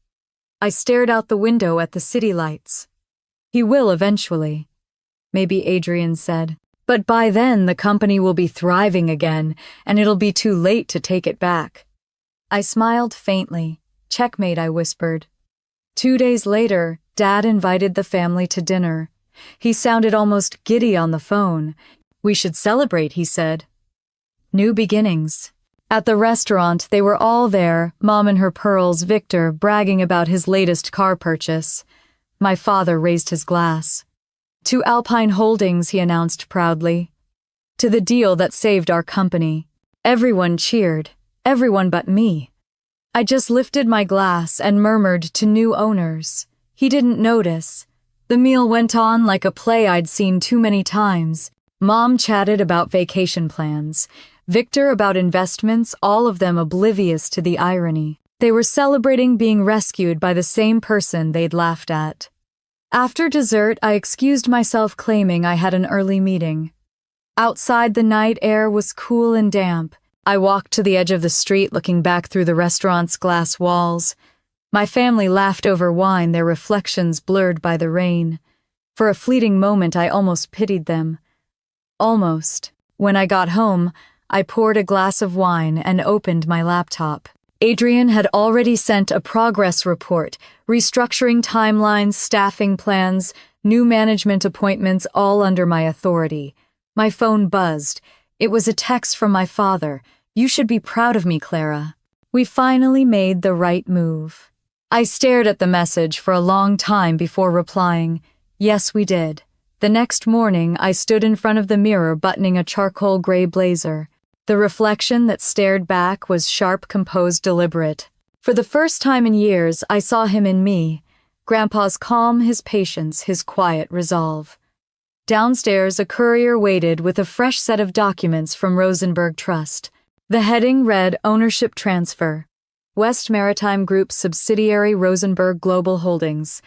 I stared out the window at the city lights. He will eventually. Maybe Adrian said. But by then, the company will be thriving again, and it'll be too late to take it back. I smiled faintly. Checkmate, I whispered. 2 days later, Dad invited the family to dinner. He sounded almost giddy on the phone. We should celebrate, he said. New beginnings. At the restaurant, they were all there, Mom in her pearls, Victor bragging about his latest car purchase. My father raised his glass. To Alpine Holdings, he announced proudly. To the deal that saved our company. Everyone cheered. Everyone but me. I just lifted my glass and murmured to new owners. He didn't notice. The meal went on like a play I'd seen too many times. Mom chatted about vacation plans. Victor about investments, all of them oblivious to the irony. They were celebrating being rescued by the same person they'd laughed at. After dessert, I excused myself, claiming I had an early meeting. Outside, the night air was cool and damp. I walked to the edge of the street, looking back through the restaurant's glass walls. My family laughed over wine, their reflections blurred by the rain. For a fleeting moment, I almost pitied them. Almost. When I got home, I poured a glass of wine and opened my laptop. Adrian had already sent a progress report, restructuring timelines, staffing plans, new management appointments, all under my authority. My phone buzzed. It was a text from my father. You should be proud of me, Clara. We finally made the right move. I stared at the message for a long time before replying. Yes, we did. The next morning, I stood in front of the mirror buttoning a charcoal gray blazer. The reflection that stared back was sharp, composed, deliberate. For the first time in years, I saw him in me. Grandpa's calm, his patience, his quiet resolve. Downstairs, a courier waited with a fresh set of documents from Rosenberg Trust. The heading read Ownership Transfer. West Maritime Group subsidiary Rosenberg Global Holdings.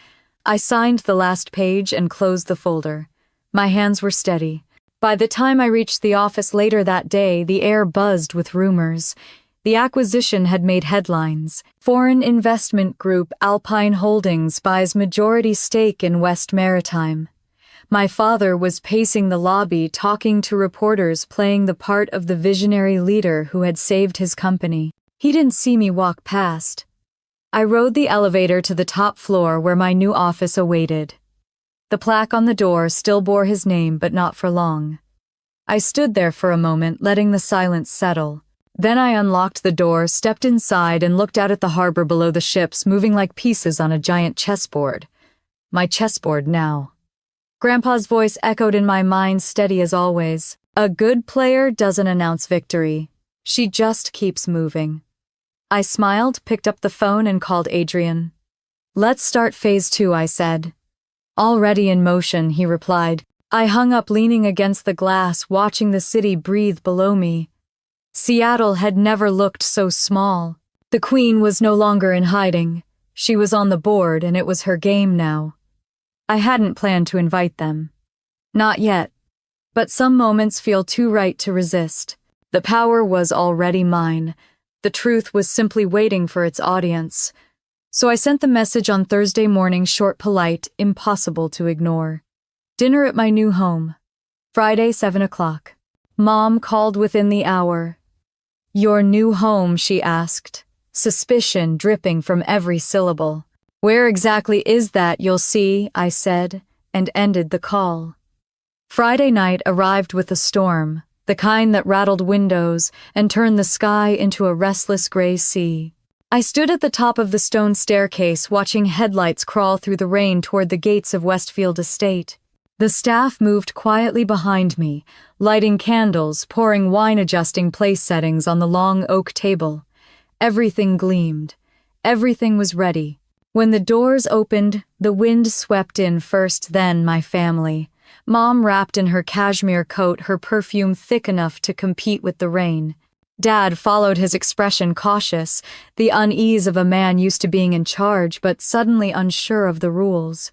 I signed the last page and closed the folder. My hands were steady. By the time I reached the office later that day, the air buzzed with rumors. The acquisition had made headlines. Foreign investment group Alpine Holdings buys majority stake in West Maritime. My father was pacing the lobby, talking to reporters, playing the part of the visionary leader who had saved his company. He didn't see me walk past. I rode the elevator to the top floor where my new office awaited. The plaque on the door still bore his name, but not for long. I stood there for a moment, letting the silence settle. Then I unlocked the door, stepped inside, and looked out at the harbor below the ships, moving like pieces on a giant chessboard. My chessboard now. Grandpa's voice echoed in my mind, steady as always. A good player doesn't announce victory. She just keeps moving. I smiled, picked up the phone, and called Adrian. Let's start phase 2, I said. Already in motion, he replied. I hung up leaning against the glass, watching the city breathe below me. Seattle had never looked so small. The Queen was no longer in hiding. She was on the board, and it was her game now. I hadn't planned to invite them. Not yet. But some moments feel too right to resist. The power was already mine. The truth was simply waiting for its audience. So I sent the message on Thursday morning, short, polite, impossible to ignore. Dinner at my new home. Friday, 7 o'clock. Mom called within the hour. "Your new home?" she asked, suspicion dripping from every syllable. "Where exactly is that? You'll see," I said, and ended the call. Friday night arrived with a storm, the kind that rattled windows and turned the sky into a restless gray sea. I stood at the top of the stone staircase watching headlights crawl through the rain toward the gates of Westfield Estate. The staff moved quietly behind me, lighting candles, pouring wine-adjusting place settings on the long oak table. Everything gleamed. Everything was ready. When the doors opened, the wind swept in first, then my family. Mom wrapped in her cashmere coat, her perfume thick enough to compete with the rain. Dad followed, his expression cautious, the unease of a man used to being in charge but suddenly unsure of the rules.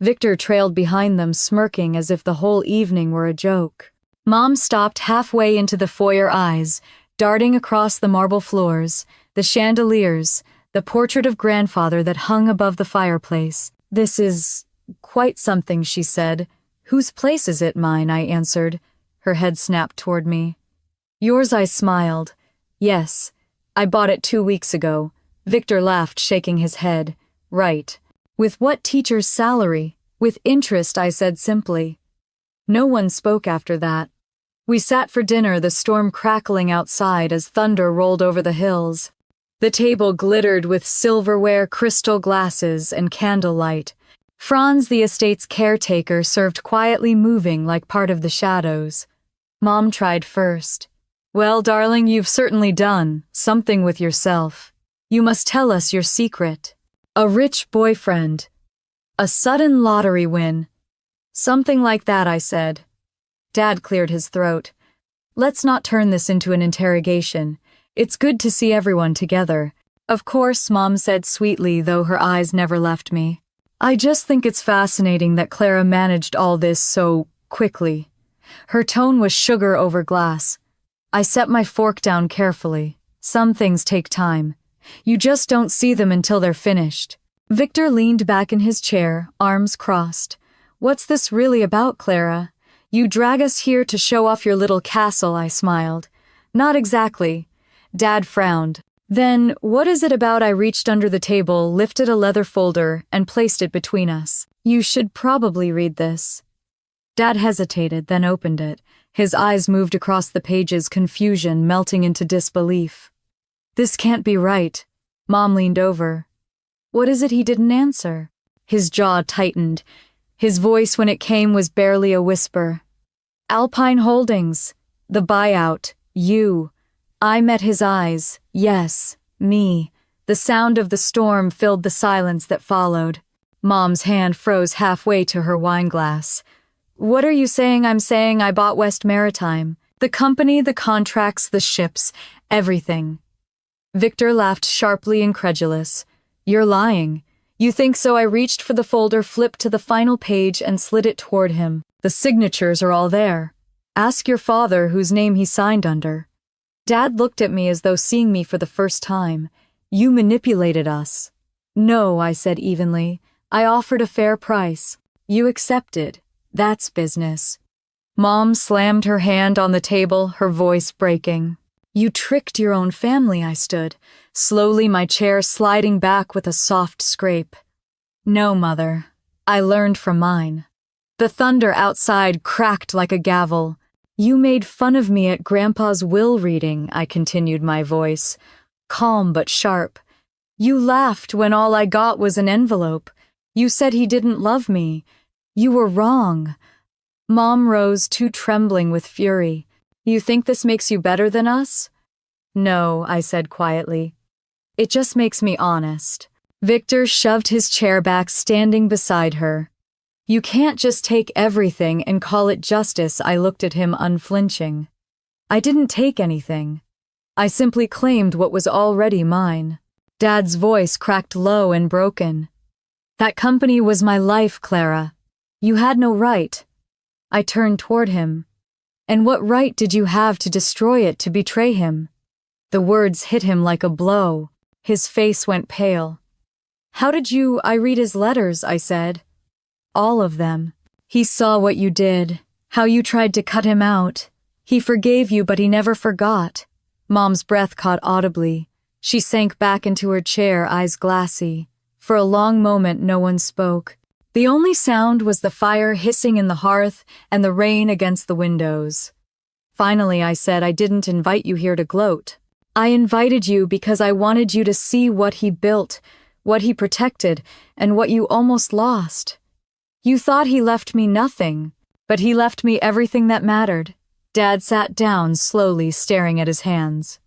Victor trailed behind them, smirking as if the whole evening were a joke. Mom stopped halfway into the foyer, eyes darting across the marble floors, the chandeliers, the portrait of grandfather that hung above the fireplace. "This is quite something," she said. "Whose place is it?" "Mine," I answered. Her head snapped toward me. "Yours?" I smiled. "Yes. I bought it 2 weeks ago." Victor laughed, shaking his head. "Right. With what teacher's salary?" "With interest," I said simply. No one spoke after that. We sat for dinner, the storm crackling outside as thunder rolled over the hills. The table glittered with silverware, crystal glasses, and candlelight. Franz, the estate's caretaker, served quietly, moving like part of the shadows. Mom tried first. "Well, darling, you've certainly done something with yourself. You must tell us your secret." "A rich boyfriend. A sudden lottery win." "Something like that," I said. Dad cleared his throat. "Let's not turn this into an interrogation. It's good to see everyone together." "Of course," Mom said sweetly, though her eyes never left me. "I just think it's fascinating that Clara managed all this so quickly." Her tone was sugar over glass. I set my fork down carefully. Some things take time. You just don't see them until they're finished. Victor leaned back in his chair, arms crossed. "What's this really about, Clara? You drag us here to show off your little castle," I smiled. "Not exactly." Dad frowned. "Then, what is it about?" I reached under the table, lifted a leather folder, and placed it between us. "You should probably read this." Dad hesitated, then opened it. His eyes moved across the pages, confusion melting into disbelief. "This can't be right." Mom leaned over. "What is it?" He didn't answer. His jaw tightened. His voice, when it came, was barely a whisper. "Alpine Holdings. The buyout. You." I met his eyes. Yes, me. The sound of the storm filled the silence that followed. Mom's hand froze halfway to her wineglass. "What are you saying?" "I'm saying I bought West Maritime. The company, the contracts, the ships, everything." Victor laughed sharply, incredulous. "You're lying." "You think so?" I reached for the folder, flipped to the final page, and slid it toward him. "The signatures are all there. Ask your father whose name he signed under." Dad looked at me as though seeing me for the first time. "You manipulated us." "No," I said evenly. "I offered a fair price. You accepted. That's business." Mom slammed her hand on the table, her voice breaking. "You tricked your own family." I stood, slowly, my chair sliding back with a soft scrape. "No, Mother. I learned from mine." The thunder outside cracked like a gavel. "You made fun of me at Grandpa's will reading," I continued, my voice calm but sharp. "You laughed when all I got was an envelope. You said he didn't love me. You were wrong." Mom rose, too trembling with fury. "You think this makes you better than us?" "No," I said quietly. "It just makes me honest." Victor shoved his chair back, standing beside her. You can't just take everything and call it justice. I looked at him unflinching. I didn't take anything. I simply claimed what was already mine. Dad's voice cracked low and broken. That company was my life, Clara. You had no right. I turned toward him. And what right did you have to destroy it, to betray him? The words hit him like a blow. His face went pale. How did you? I read his letters, I said. All of them. He saw what you did, how you tried to cut him out. He forgave you, but he never forgot. Mom's breath caught audibly. She sank back into her chair, eyes glassy. For a long moment, no one spoke. The only sound was the fire hissing in the hearth and the rain against the windows. Finally, I said, I didn't invite you here to gloat. I invited you because I wanted you to see what he built, what he protected, and what you almost lost. You thought he left me nothing, but he left me everything that mattered. Dad sat down slowly, staring at his hands.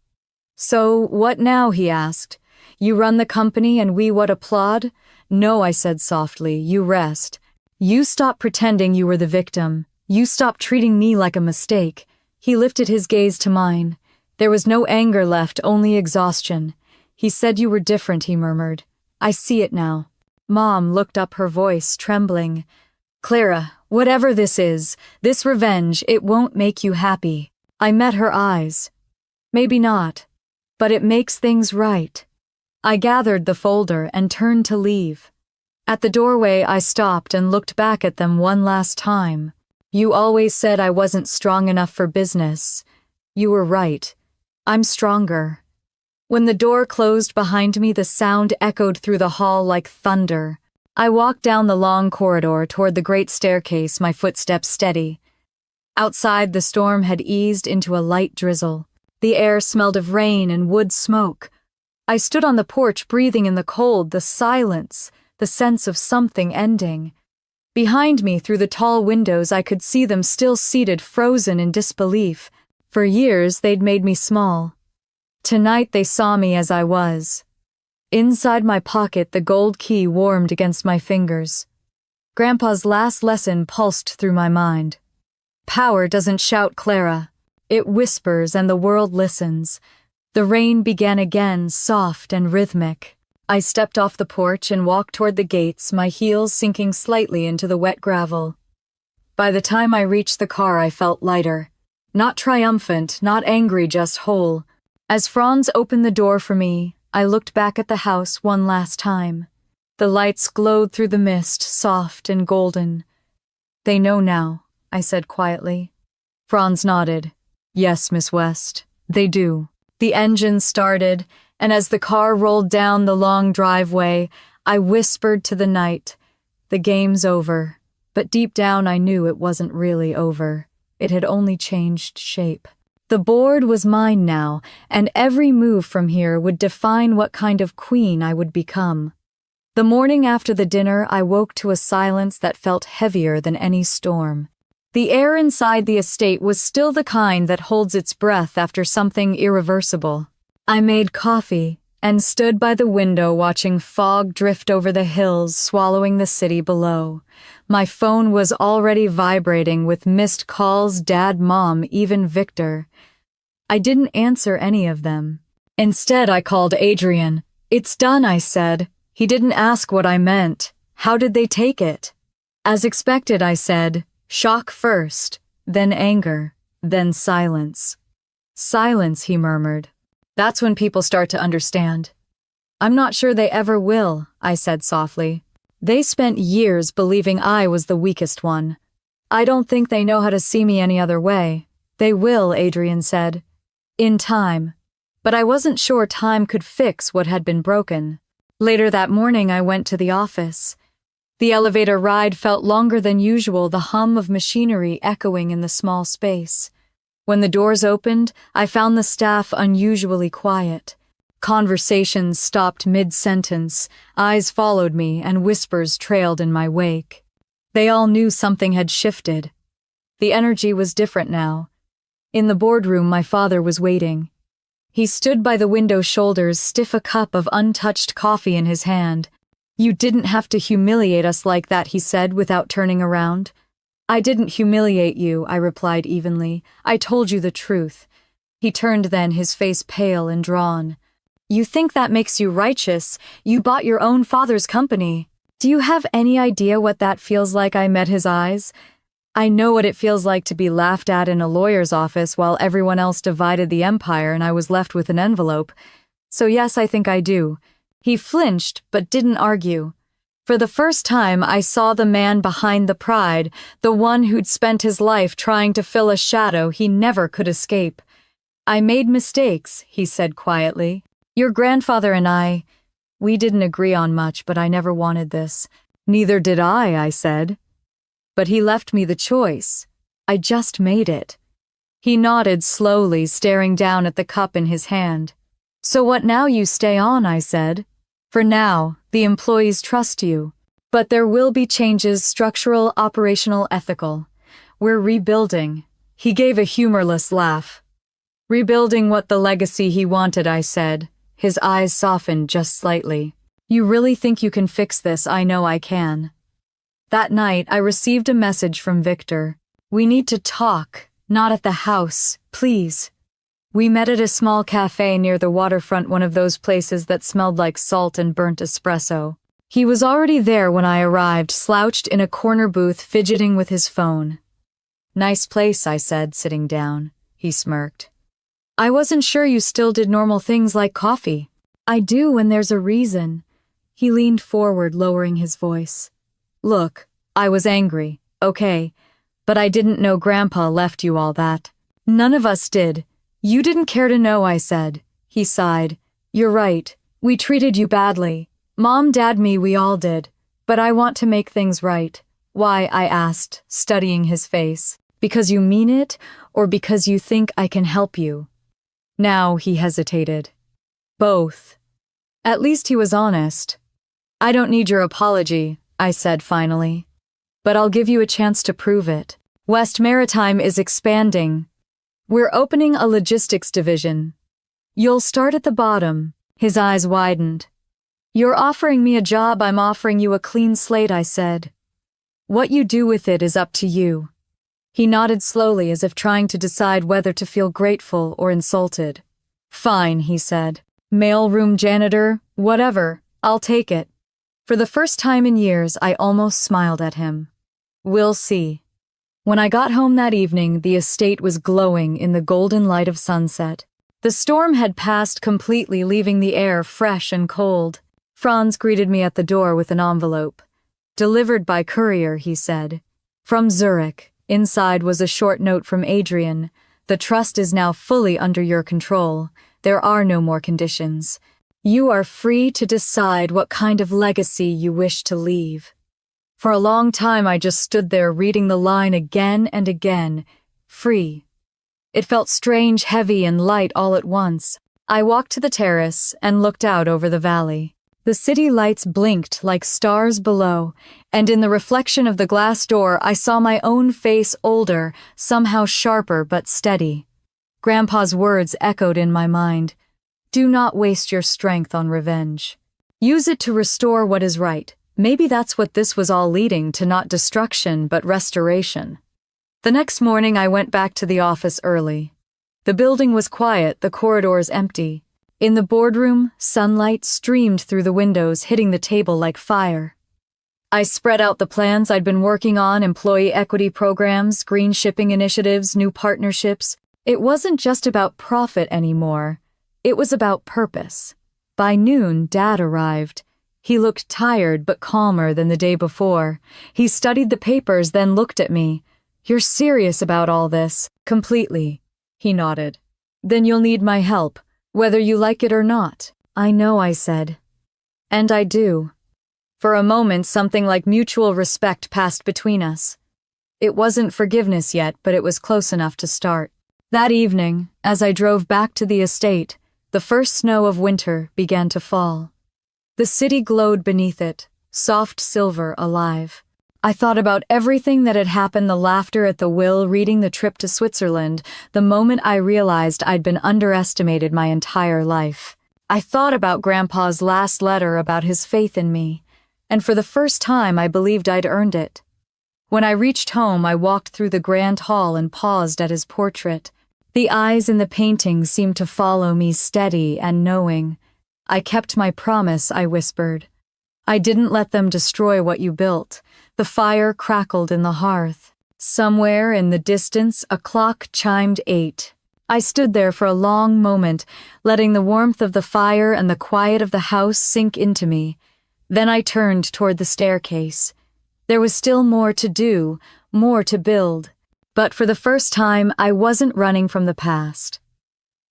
So, what now? He asked. You run the company and we what applaud? No, I said softly, you rest. You stop pretending you were the victim. You stop treating me like a mistake. He lifted his gaze to mine. There was no anger left, only exhaustion. He said you were different, he murmured. I see it now. Mom looked up, her voice trembling. Clara, whatever this is, this revenge, it won't make you happy. I met her eyes. Maybe not, but it makes things right. I gathered the folder and turned to leave. At the doorway, I stopped and looked back at them one last time. You always said I wasn't strong enough for business. You were right. I'm stronger. When the door closed behind me, the sound echoed through the hall like thunder. I walked down the long corridor toward the great staircase, my footsteps steady. Outside, the storm had eased into a light drizzle. The air smelled of rain and wood smoke. I stood on the porch, breathing in the cold, the silence, the sense of something ending. Behind me, through the tall windows, I could see them still seated, frozen in disbelief. For years, they'd made me small. Tonight, they saw me as I was. Inside my pocket, the gold key warmed against my fingers. Grandpa's last lesson pulsed through my mind. Power doesn't shout, Clara. It whispers and the world listens. The rain began again, soft and rhythmic. I stepped off the porch and walked toward the gates, my heels sinking slightly into the wet gravel. By the time I reached the car, I felt lighter. Not triumphant, not angry, just whole. As Franz opened the door for me, I looked back at the house one last time. The lights glowed through the mist, soft and golden. They know now, I said quietly. Franz nodded. Yes, Miss West, they do. The engine started, and as the car rolled down the long driveway, I whispered to the night, the game's over. But deep down I knew it wasn't really over. It had only changed shape. The board was mine now, and every move from here would define what kind of queen I would become. The morning after the dinner, I woke to a silence that felt heavier than any storm. The air inside the estate was still the kind that holds its breath after something irreversible. I made coffee and stood by the window watching fog drift over the hills, swallowing the city below. My phone was already vibrating with missed calls, Dad, Mom, even Victor. I didn't answer any of them. Instead, I called Adrian. It's done, I said. He didn't ask what I meant. How did they take it? As expected, I said. Shock first, then anger, then silence. Silence, he murmured. That's when people start to understand. I'm not sure they ever will, I said softly. They spent years believing I was the weakest one. I don't think they know how to see me any other way. They will, Adrian said. In time. But I wasn't sure time could fix what had been broken. Later that morning, I went to the office. The elevator ride felt longer than usual, the hum of machinery echoing in the small space. When the doors opened, I found the staff unusually quiet. Conversations stopped mid-sentence, eyes followed me, and whispers trailed in my wake. They all knew something had shifted. The energy was different now. In the boardroom, my father was waiting. He stood by the window, shoulders stiff, a cup of untouched coffee in his hand. You didn't have to humiliate us like that, he said without turning around. I didn't humiliate you, I replied evenly. I told you the truth. He turned then, his face pale and drawn. You think that makes you righteous? You bought your own father's company. Do you have any idea what that feels like? I met his eyes. I know what it feels like to be laughed at in a lawyer's office while everyone else divided the empire and I was left with an envelope. So yes, I think I do. He flinched, but didn't argue. For the first time, I saw the man behind the pride, the one who'd spent his life trying to fill a shadow he never could escape. I made mistakes, he said quietly. Your grandfather and we didn't agree on much, but I never wanted this. Neither did I said. But he left me the choice. I just made it. He nodded slowly, staring down at the cup in his hand. So what now? You stay on, I said. For now, the employees trust you. But there will be changes, structural, operational, ethical. We're rebuilding. He gave a humorless laugh. Rebuilding what? The legacy he wanted, I said. His eyes softened just slightly. You really think you can fix this? I know I can. That night, I received a message from Victor. We need to talk, not at the house, please. We met at a small cafe near the waterfront, one of those places that smelled like salt and burnt espresso. He was already there when I arrived, slouched in a corner booth, fidgeting with his phone. Nice place, I said, sitting down. He smirked. I wasn't sure you still did normal things like coffee. I do when there's a reason. He leaned forward, lowering his voice. Look, I was angry, okay, but I didn't know Grandpa left you all that. None of us did. You didn't care to know, I said. He sighed. You're right. We treated you badly. Mom, Dad, me, we all did. But I want to make things right. Why? I asked, studying his face. Because you mean it, or because you think I can help you? Now he hesitated. Both. At least he was honest. I don't need your apology, I said finally. But I'll give you a chance to prove it. West Maritime is expanding. We're opening a logistics division. You'll start at the bottom. His eyes widened. You're offering me a job, I'm offering you a clean slate, I said. What you do with it is up to you. He nodded slowly as if trying to decide whether to feel grateful or insulted. Fine, he said. Mailroom janitor, whatever, I'll take it. For the first time in years, I almost smiled at him. We'll see. When I got home that evening, the estate was glowing in the golden light of sunset. The storm had passed completely, leaving the air fresh and cold. Franz greeted me at the door with an envelope. Delivered by courier, he said. From Zurich. Inside was a short note from Adrian. The trust is now fully under your control. There are no more conditions. You are free to decide what kind of legacy you wish to leave. For a long time, I just stood there reading the line again and again. Free. It felt strange, heavy, and light all at once. I walked to the terrace and looked out over the valley. The city lights blinked like stars below, and in the reflection of the glass door, I saw my own face, older, somehow sharper but steady. Grandpa's words echoed in my mind. Do not waste your strength on revenge. Use it to restore what is right. Maybe that's what this was all leading to, not destruction, but restoration. The next morning, I went back to the office early. The building was quiet, the corridors empty. In the boardroom, sunlight streamed through the windows, hitting the table like fire. I spread out the plans I'd been working on, employee equity programs, green shipping initiatives, new partnerships. It wasn't just about profit anymore. It was about purpose. By noon, Dad arrived. He looked tired but calmer than the day before. He studied the papers, then looked at me. You're serious about all this? Completely. He nodded. Then you'll need my help, whether you like it or not. I know, I said. And I do. For a moment, something like mutual respect passed between us. It wasn't forgiveness yet, but it was close enough to start. That evening, as I drove back to the estate, the first snow of winter began to fall. The city glowed beneath it, soft silver, alive. I thought about everything that had happened, the laughter at the will, reading the trip to Switzerland, the moment I realized I'd been underestimated my entire life. I thought about Grandpa's last letter, about his faith in me. and for the first time I believed I'd earned it. When I reached home, I walked through the grand hall and paused at his portrait. The eyes in the painting seemed to follow me, steady and knowing. "I kept my promise," I whispered. "I didn't let them destroy what you built." The fire crackled in the hearth. Somewhere in the distance, a clock chimed 8. I stood there for a long moment, letting the warmth of the fire and the quiet of the house sink into me. Then I turned toward the staircase. There was still more to do, more to build. But for the first time, I wasn't running from the past.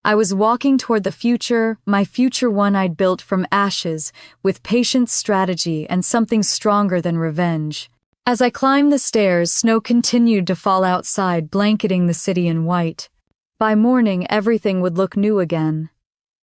I was walking toward the future, my future one I'd built from ashes, with patient strategy and something stronger than revenge. As I climbed the stairs, snow continued to fall outside, blanketing the city in white. By morning, everything would look new again.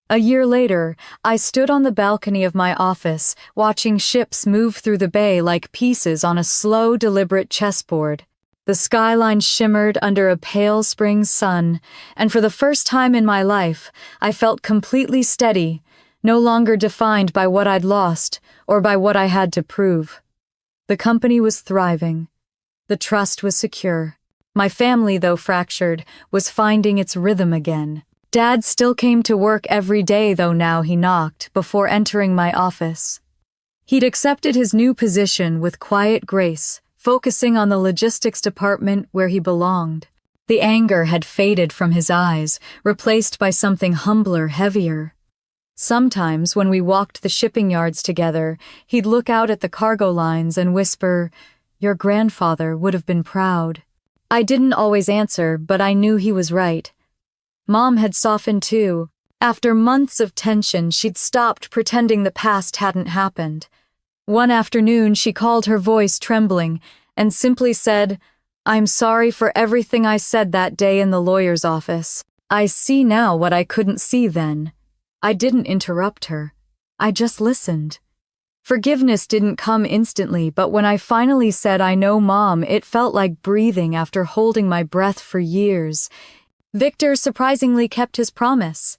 A year later, I stood on the balcony of my office, watching ships move through the bay like pieces on a slow, deliberate chessboard. The skyline shimmered under a pale spring sun, and for the first time in my life, I felt completely steady, no longer defined by what I'd lost or by what I had to prove. The company was thriving. The trust was secure. My family, though fractured, was finding its rhythm again. Dad still came to work every day, though now he knocked before entering my office. He'd accepted his new position with quiet grace, focusing on the logistics department where he belonged. The anger had faded from his eyes, replaced by something humbler, heavier. Sometimes, when we walked the shipping yards together, he'd look out at the cargo lines and whisper, "Your grandfather would have been proud." I didn't always answer, but I knew he was right. Mom had softened too. After months of tension, she'd stopped pretending the past hadn't happened. One afternoon, she called, her voice trembling, and simply said, "I'm sorry for everything I said that day in the lawyer's office. I see now what I couldn't see then." I didn't interrupt her. I just listened. Forgiveness didn't come instantly, but when I finally said, "I know, Mom," it felt like breathing after holding my breath for years. Victor surprisingly kept his promise.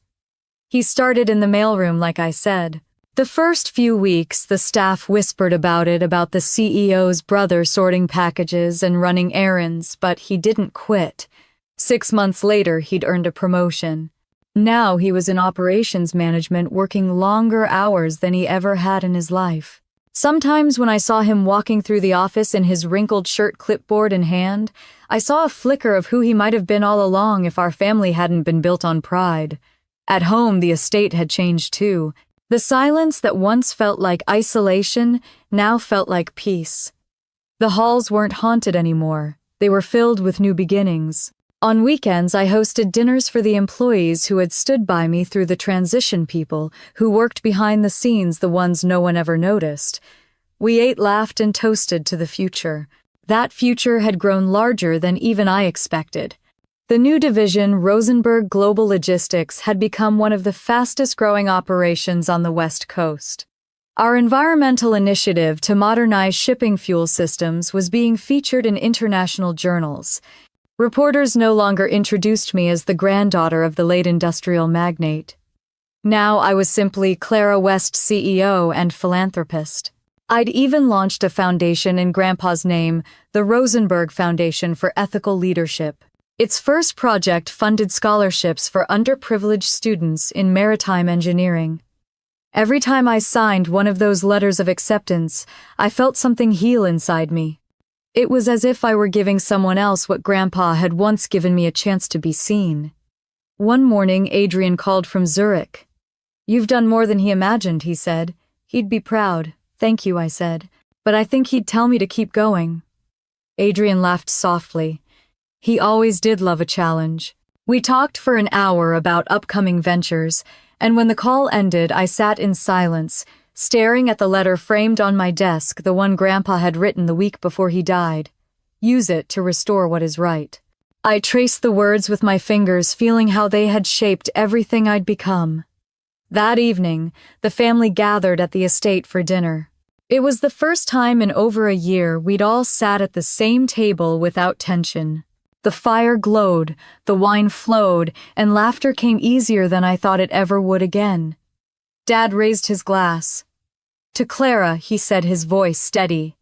He started in the mailroom, like I said. The first few weeks, the staff whispered about the CEO's brother sorting packages and running errands, but he didn't quit. 6 months later, he'd earned a promotion. Now he was in operations management, working longer hours than he ever had in his life. Sometimes when I saw him walking through the office in his wrinkled shirt, clipboard in hand, I saw a flicker of who he might have been all along if our family hadn't been built on pride. At home, the estate had changed too. The silence that once felt like isolation now felt like peace. The halls weren't haunted anymore. They were filled with new beginnings. On weekends, I hosted dinners for the employees who had stood by me through the transition, people who worked behind the scenes, the ones no one ever noticed. We ate, laughed, and toasted to the future. That future had grown larger than even I expected. The new division, Rosenberg Global Logistics, had become one of the fastest-growing operations on the West Coast. Our environmental initiative to modernize shipping fuel systems was being featured in international journals. Reporters no longer introduced me as the granddaughter of the late industrial magnate. Now I was simply Clara West, CEO and philanthropist. I'd even launched a foundation in Grandpa's name, the Rosenberg Foundation for Ethical Leadership. Its first project funded scholarships for underprivileged students in maritime engineering. Every time I signed one of those letters of acceptance, I felt something heal inside me. It was as if I were giving someone else what Grandpa had once given me, a chance to be seen. One morning, Adrian called from Zurich. "You've done more than he imagined," he said. "He'd be proud." "Thank you," I said. "But I think he'd tell me to keep going." Adrian laughed softly. He always did love a challenge. We talked for an hour about upcoming ventures, and when the call ended, I sat in silence, staring at the letter framed on my desk, the one Grandpa had written the week before he died. "Use it to restore what is right." I traced the words with my fingers, feeling how they had shaped everything I'd become. That evening, the family gathered at the estate for dinner. It was the first time in over a year we'd all sat at the same table without tension. The fire glowed, the wine flowed, and laughter came easier than I thought it ever would again. Dad raised his glass. To Clara, he said, his voice steady.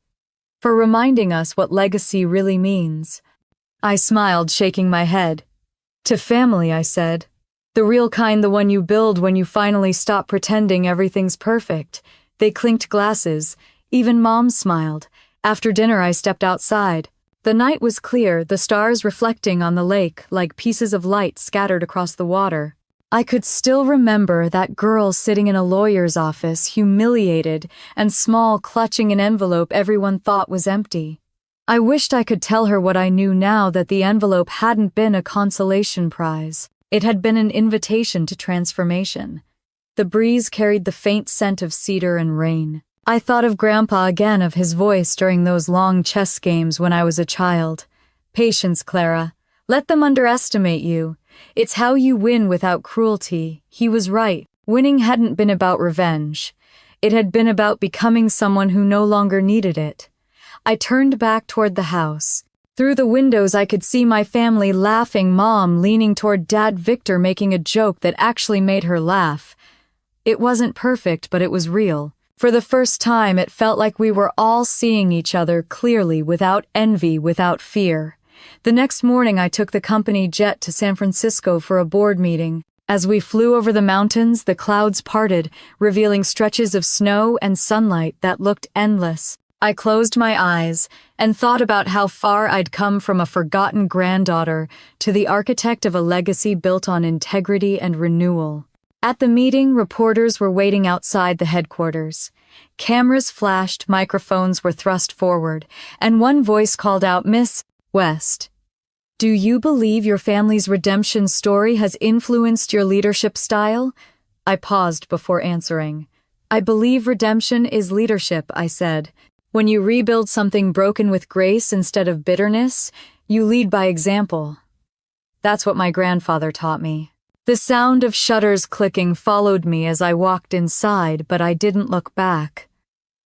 For reminding us what legacy really means. I smiled, shaking my head. To family, I said. The real kind, the one you build when you finally stop pretending everything's perfect. They clinked glasses. Even Mom smiled. After dinner, I stepped outside. The night was clear, the stars reflecting on the lake like pieces of light scattered across the water. I could still remember that girl sitting in a lawyer's office, humiliated and small, clutching an envelope everyone thought was empty. I wished I could tell her what I knew now, that the envelope hadn't been a consolation prize. It had been an invitation to transformation. The breeze carried the faint scent of cedar and rain. I thought of Grandpa again, of his voice during those long chess games when I was a child. Patience, Clara. Let them underestimate you. It's how you win without cruelty. He was right. Winning hadn't been about revenge. It had been about becoming someone who no longer needed it. I turned back toward the house. Through the windows I could see my family laughing, Mom leaning toward Dad, Victor making a joke that actually made her laugh. It wasn't perfect, but it was real. For the first time, it felt like we were all seeing each other clearly, without envy, without fear. The next morning, I took the company jet to San Francisco for a board meeting. As we flew over the mountains, the clouds parted, revealing stretches of snow and sunlight that looked endless. I closed my eyes and thought about how far I'd come from a forgotten granddaughter to the architect of a legacy built on integrity and renewal. At the meeting, reporters were waiting outside the headquarters. Cameras flashed, microphones were thrust forward, and one voice called out, "Miss West, do you believe your family's redemption story has influenced your leadership style?" I paused before answering. "I believe redemption is leadership," I said. "When you rebuild something broken with grace instead of bitterness, you lead by example." That's what my grandfather taught me. The sound of shutters clicking followed me as I walked inside, but I didn't look back.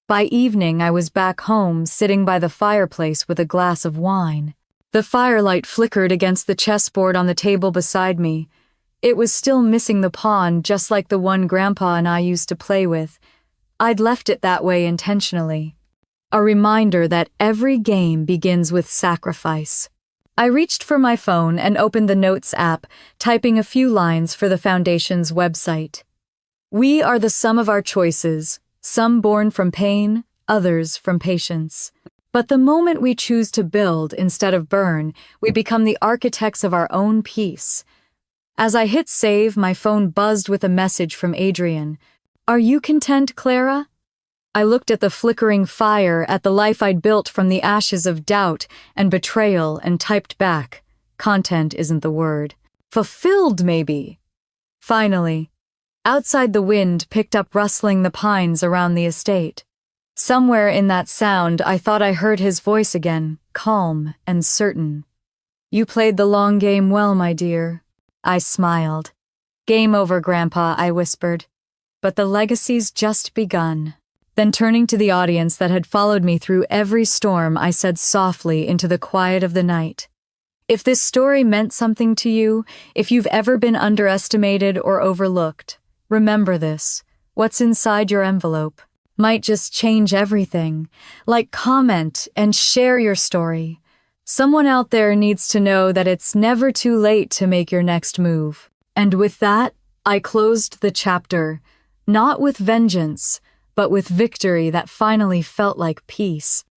By evening, I was back home, sitting by the fireplace with a glass of wine. The firelight flickered against the chessboard on the table beside me. It was still missing the pawn, just like the one Grandpa and I used to play with. I'd left it that way intentionally. A reminder that every game begins with sacrifice. I reached for my phone and opened the Notes app, typing a few lines for the Foundation's website. We are the sum of our choices, some born from pain, others from patience. But the moment we choose to build instead of burn, we become the architects of our own peace. As I hit save, my phone buzzed with a message from Adrian. "Are you content, Clara?" I looked at the flickering fire, at the life I'd built from the ashes of doubt and betrayal, and typed back. Content isn't the word. Fulfilled, maybe. Finally, outside the wind picked up rustling the pines around the estate. Somewhere in that sound, I thought I heard his voice again, calm and certain. "You played the long game well, my dear." I smiled. "Game over, Grandpa," I whispered. "But the legacy's just begun." Then turning to the audience that had followed me through every storm, I said softly into the quiet of the night, "If this story meant something to you, if you've ever been underestimated or overlooked, remember this. What's inside your envelope might just change everything. Like, comment and share your story. Someone out there needs to know that it's never too late to make your next move." And with that, I closed the chapter, not with vengeance, but with victory that finally felt like peace.